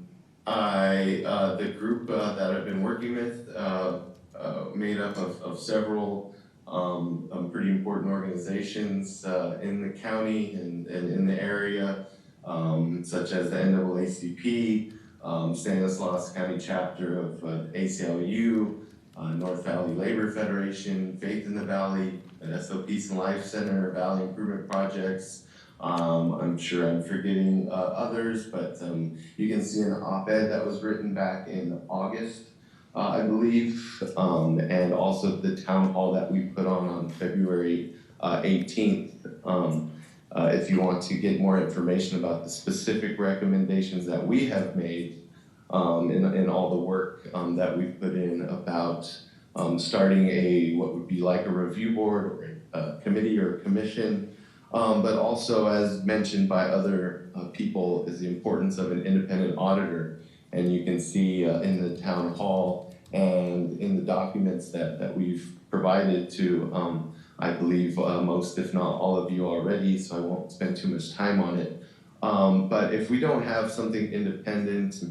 group that I've been working with, made up of several pretty important organizations in the county and in the area, such as the NAACP, Stanislaus County chapter of ACLU, North Valley Labor Federation, Faith in the Valley, Modesto Peace and Life Center, Valley Improvement Projects. I'm sure I'm forgetting others, but you can see an op-ed that was written back in August, I believe, and also the town hall that we put on February 18th. If you want to get more information about the specific recommendations that we have made in all the work that we've put in about starting what would be like a review board or a committee or a commission. But also, as mentioned by other people, is the importance of an independent auditor. And you can see in the town hall and in the documents that we've provided to, I believe, most, if not all of you already, so I won't spend too much time on it. But if we don't have something independent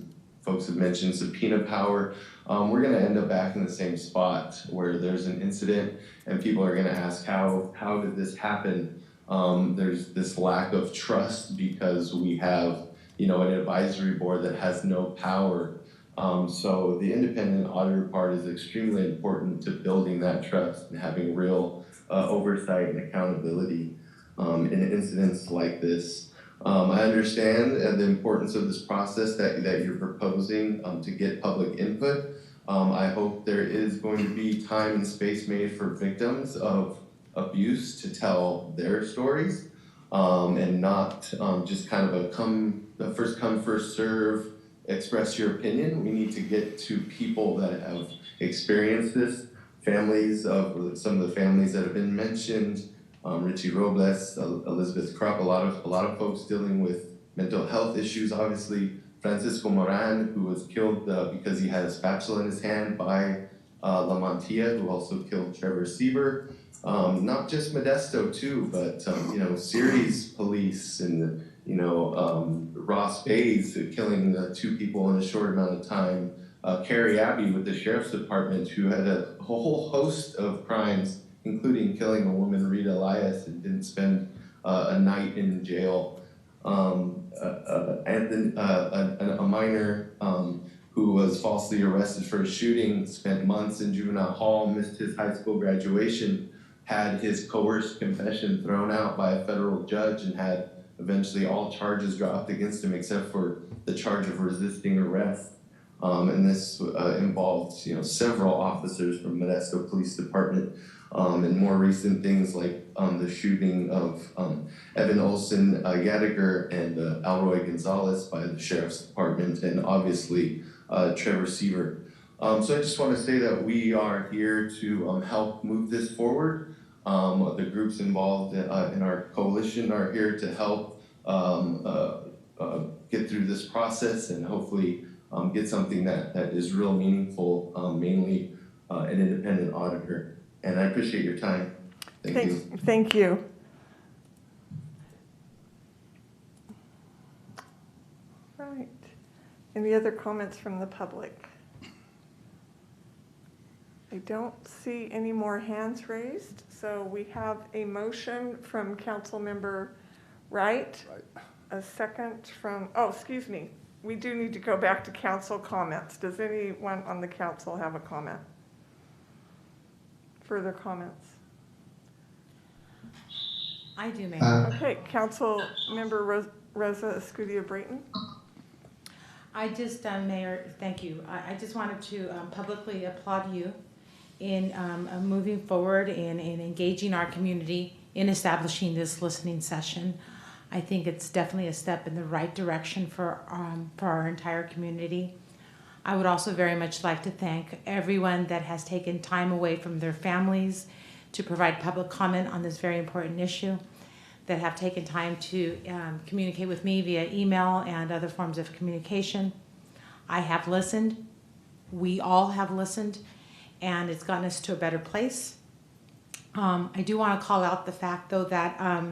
folks have mentioned subpoena power, we're gonna end up back in the same spot where there's an incident and people are gonna ask, how did this happen? There's this lack of trust because we have, an advisory board that has no power. So the independent auditor part is extremely important to building that trust and having real oversight and accountability in incidents like this. I understand the importance of this process that you're proposing to get public input. I hope there is going to be time and space made for victims of abuse to tell their stories and not just kind of a first come, first serve, express your opinion. We need to get to people that have experienced this, families of some of the families that have been mentioned, Richie Robles, Elizabeth Krupp, a lot of folks dealing with mental health issues, obviously. Francisco Moran, who was killed because he had a spatula in his hand by La Mantilla, who also killed Trevor Sieber. Not just Modesto too, but Ceres police and Ross Bays killing 2 people in a short amount of time. Carrie Abbey with the sheriff's department, who had a whole host of crimes, including killing a woman, Rita Elias, and didn't spend a night in jail. Anthony, a minor who was falsely arrested for a shooting, spent months in juvenile hall, missed his high school graduation, had his coerced confession thrown out by a federal judge, and had eventually all charges dropped against him except for the charge of resisting arrest. And this involved, several officers from Modesto Police Department, and more recent things like the shooting of Evan Olson Yadiger and Alroy Gonzalez by the Sheriff's Department, and obviously Trevor Sieber. So I just want to say that we are here to help move this forward. The groups involved in our coalition are here to help get through this process and hopefully get something that is real meaningful, mainly an independent auditor. And I appreciate your time. Thank you. Thank you. Right. Any other comments from the public? I don't see any more hands raised, so we have a motion from Councilmember Wright, a second from, excuse me, we do need to go back to council comments. Does anyone on the council have a comment? Further comments? I do, Mayor. Okay, Councilmember Rosa Escudia-Brayton. I just, Mayor, thank you. I just wanted to publicly applaud you in moving forward and in engaging our community in establishing this listening session. I think it's definitely a step in the right direction for our entire community. I would also very much like to thank everyone that has taken time away from their families to provide public comment on this very important issue, that have taken time to communicate with me via email and other forms of communication. I have listened. We all have listened, and it's gotten us to a better place. I do want to call out the fact, though, that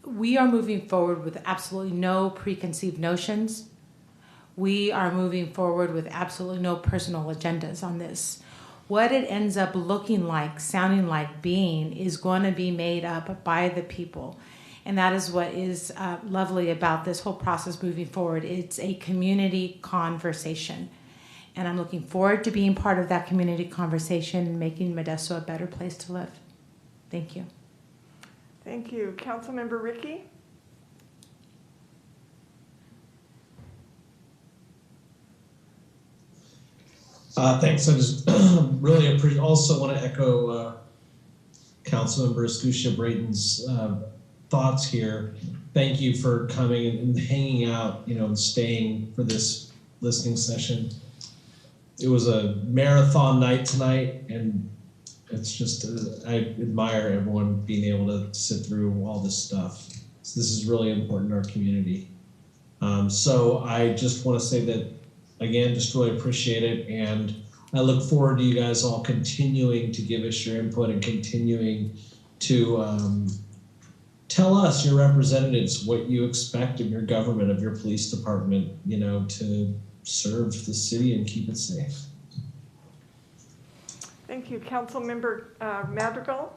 we are moving forward with absolutely no preconceived notions. We are moving forward with absolutely no personal agendas on this. What it ends up looking like, sounding like, being is going to be made up by the people. And that is what is lovely about this whole process moving forward. It's a community conversation. And I'm looking forward to being part of that community conversation and making Modesto a better place to live. Thank you. Thank you. Councilmember Ricky? Thanks. I just really also want to echo Councilmember Escutia-Brayton's thoughts here. Thank you for coming and hanging out, and staying for this listening session. It was a marathon night tonight, and it's just, I admire everyone being able to sit through all this stuff. So this is really important to our community. So I just want to say that, again, just really appreciate it. And I look forward to you guys all continuing to give us your input and continuing to tell us, your representatives, what you expect of your government, of your police department, to serve the city and keep it safe. Thank you. Councilmember Madrigal?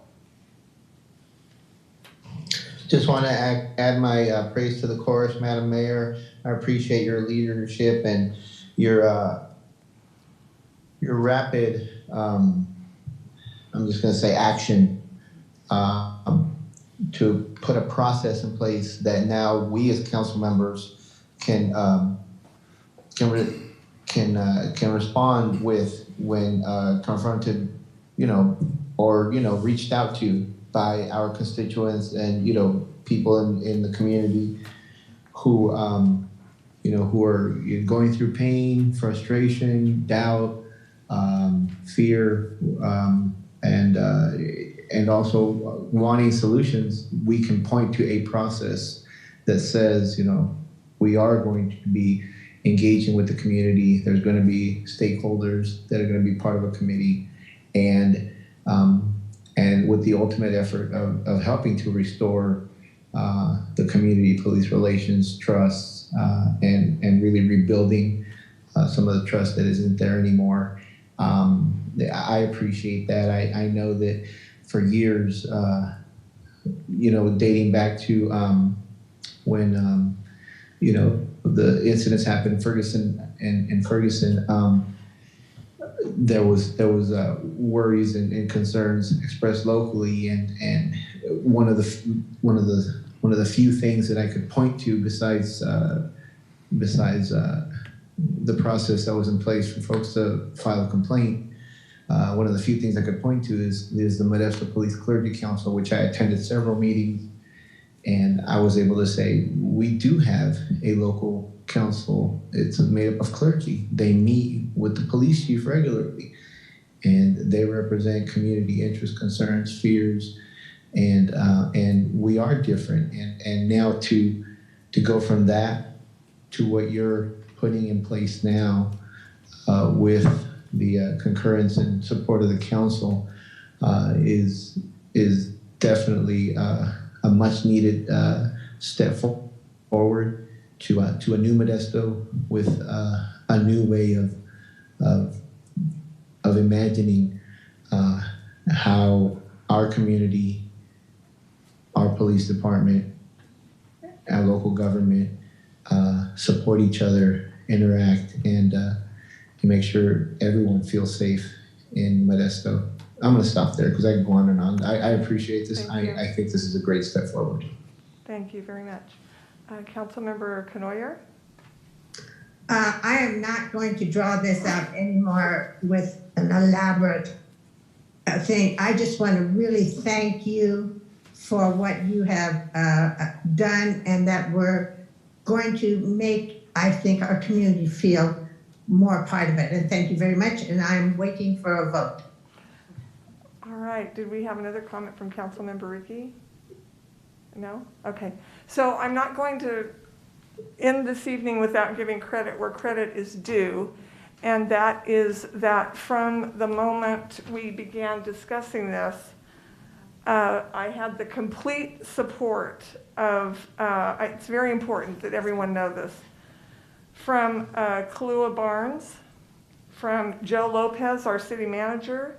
Just want to add my praise to the chorus, Madam Mayor. I appreciate your leadership and your rapid, I'm just going to say action to put a process in place that now we as council members can respond with when confronted, or reached out to by our constituents and people in the community who who are going through pain, frustration, doubt, fear, and also wanting solutions. We can point to a process that says, we are going to be engaging with the community. There's going to be stakeholders that are going to be part of a committee, and with the ultimate effort of helping to restore the community police relations, trust, and really rebuilding some of the trust that isn't there anymore. I appreciate that. I know that for years, dating back to when the incidents happened in Ferguson, there was worries and concerns expressed locally, and one of the few things that I could point to besides the process that was in place for folks to file a complaint, one of the few things I could point to is the Modesto Police Clergy Council, which I attended several meetings, and I was able to say, we do have a local council. It's made up of clergy. They meet with the police chief regularly, and they represent community interest, concerns, fears, and we are different. And now to go from that to what you're putting in place now with the concurrence and support of the council is definitely a much needed step forward to a new Modesto with a new way of imagining how our community, our police department, our local government support each other, interact, and to make sure everyone feels safe in Modesto. I'm going to stop there because I can go on and on. I appreciate this. I think this is a great step forward. Thank you very much. Councilmember Canoyer? I am not going to draw this out anymore with an elaborate thing. I just want to really thank you for what you have done, and that we're going to make, I think, our community feel more part of it. And thank you very much, and I'm waiting for a vote. All right, did we have another comment from Councilmember Ricky? No? Okay. So I'm not going to end this evening without giving credit where credit is due, and that is that from the moment we began discussing this, I had the complete support of, it's very important that everyone know this, from Kalua Barnes, from Joe Lopez, our city manager,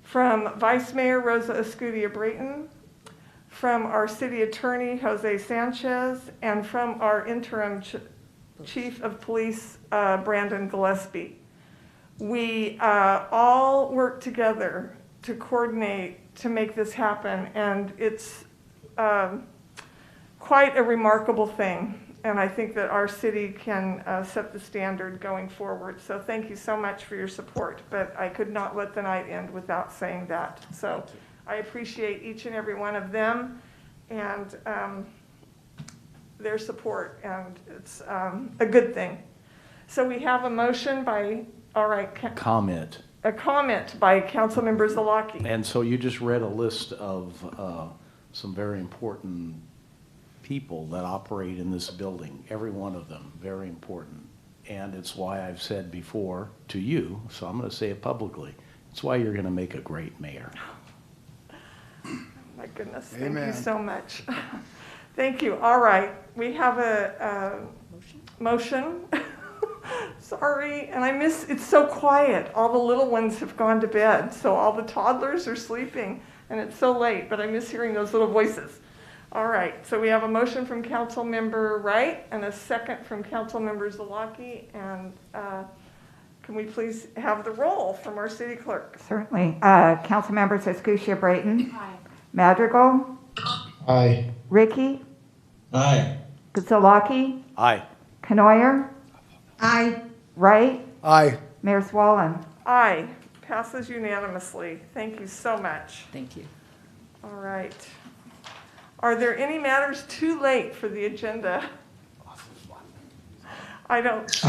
from Vice Mayor Rosa Escudia-Brayton, from our city attorney, Jose Sanchez, and from our interim chief of police, Brandon Gillespie. We all worked together to coordinate to make this happen, and it's quite a remarkable thing. And I think that our city can set the standard going forward. So thank you so much for your support, but I could not let the night end without saying that. So I appreciate each and every one of them and their support, and it's a good thing. So we have a motion by, all right. Comment. A comment by Councilmember Zalaki. And so you just read a list of some very important people that operate in this building, every one of them, very important. And it's why I've said before to you, so I'm going to say it publicly, it's why you're going to make a great mayor. I'm my goodness. Thank you Amen. so much. Thank you. All right. We have a motion. Sorry. And it's so quiet. All the little ones have gone to bed. So all the toddlers are sleeping. And it's so late, but I miss hearing those little voices. All right. So we have a motion from Councilmember Wright and a second from Councilmember Zalaki. And can we please have the roll from our city clerk? Certainly. Councilmembers Escutia Brayton. Aye. Madrigal. Aye. Ricky. Aye. Gazalaki. Aye. Canoyer. Aye. Wright. Aye. Mayor Swallen. Aye. Passes unanimously. Thank you so much. Thank you. All right. Are there any matters too late for the agenda? I don't see.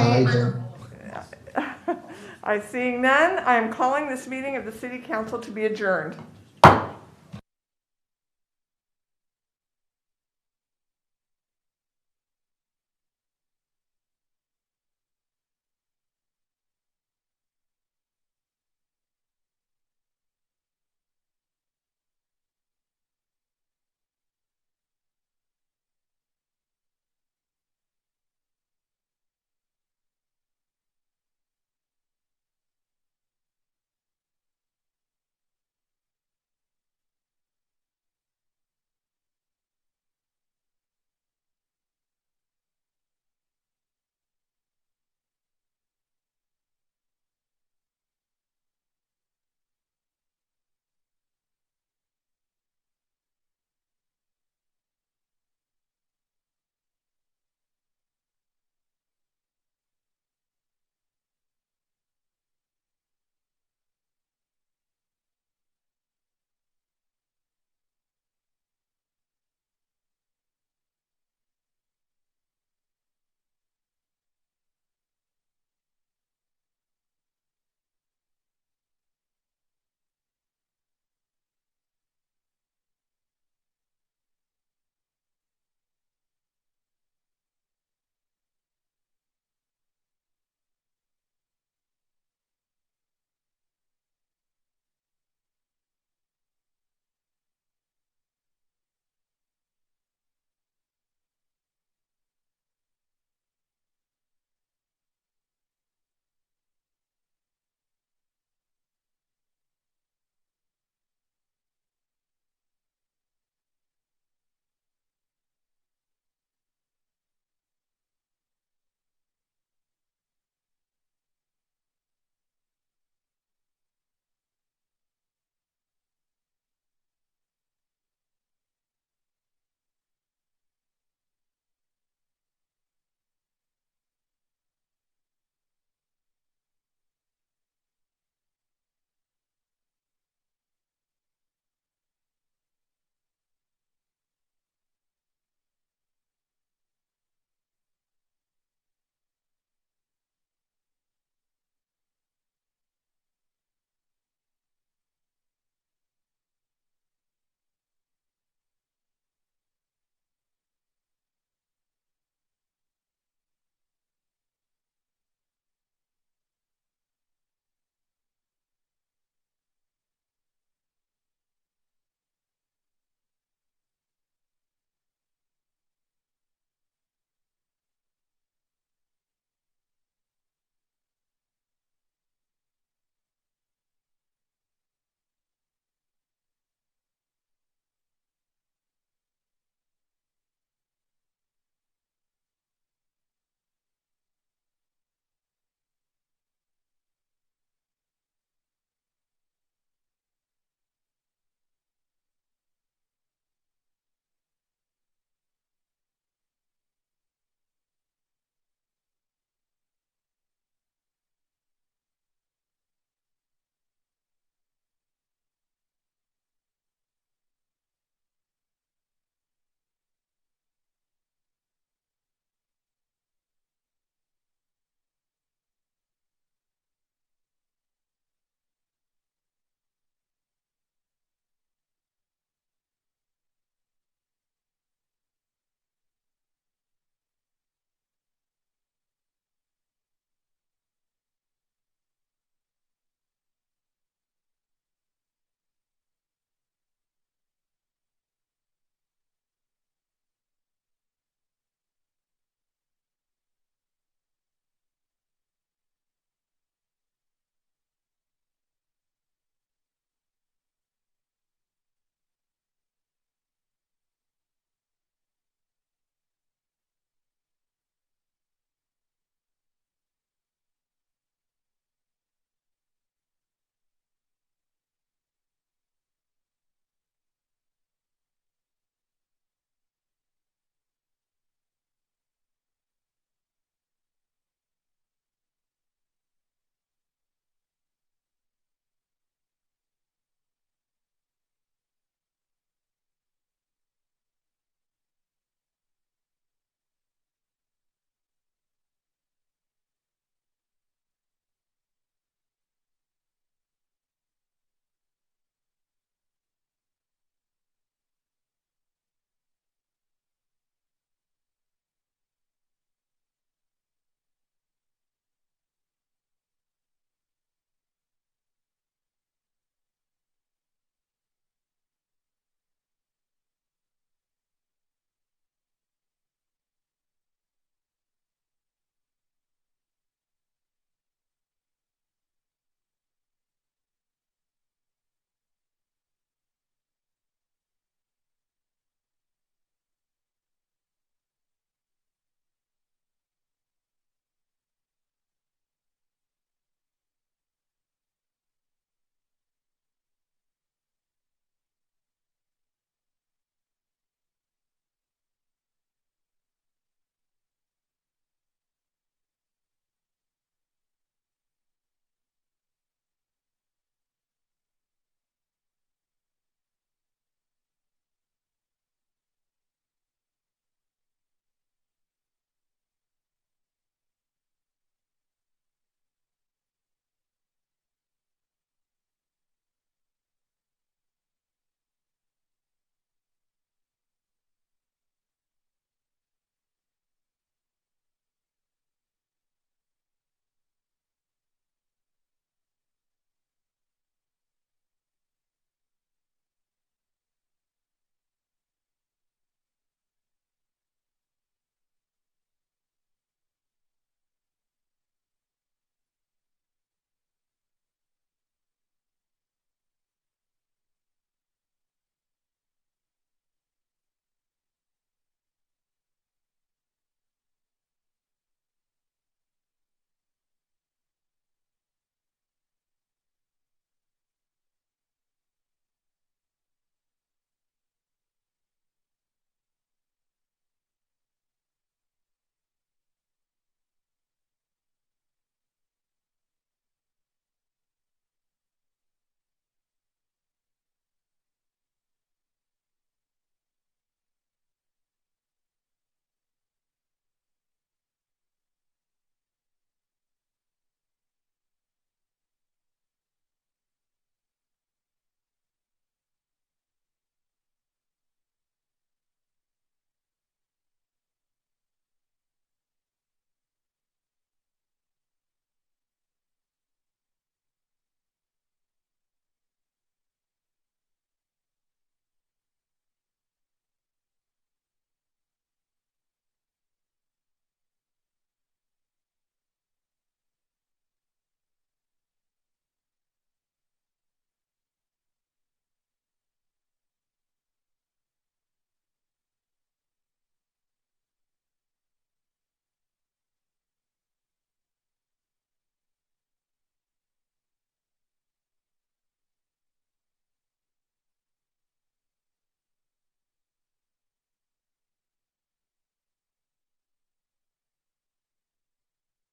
I seeing none. I am calling this meeting of the City Council to be adjourned.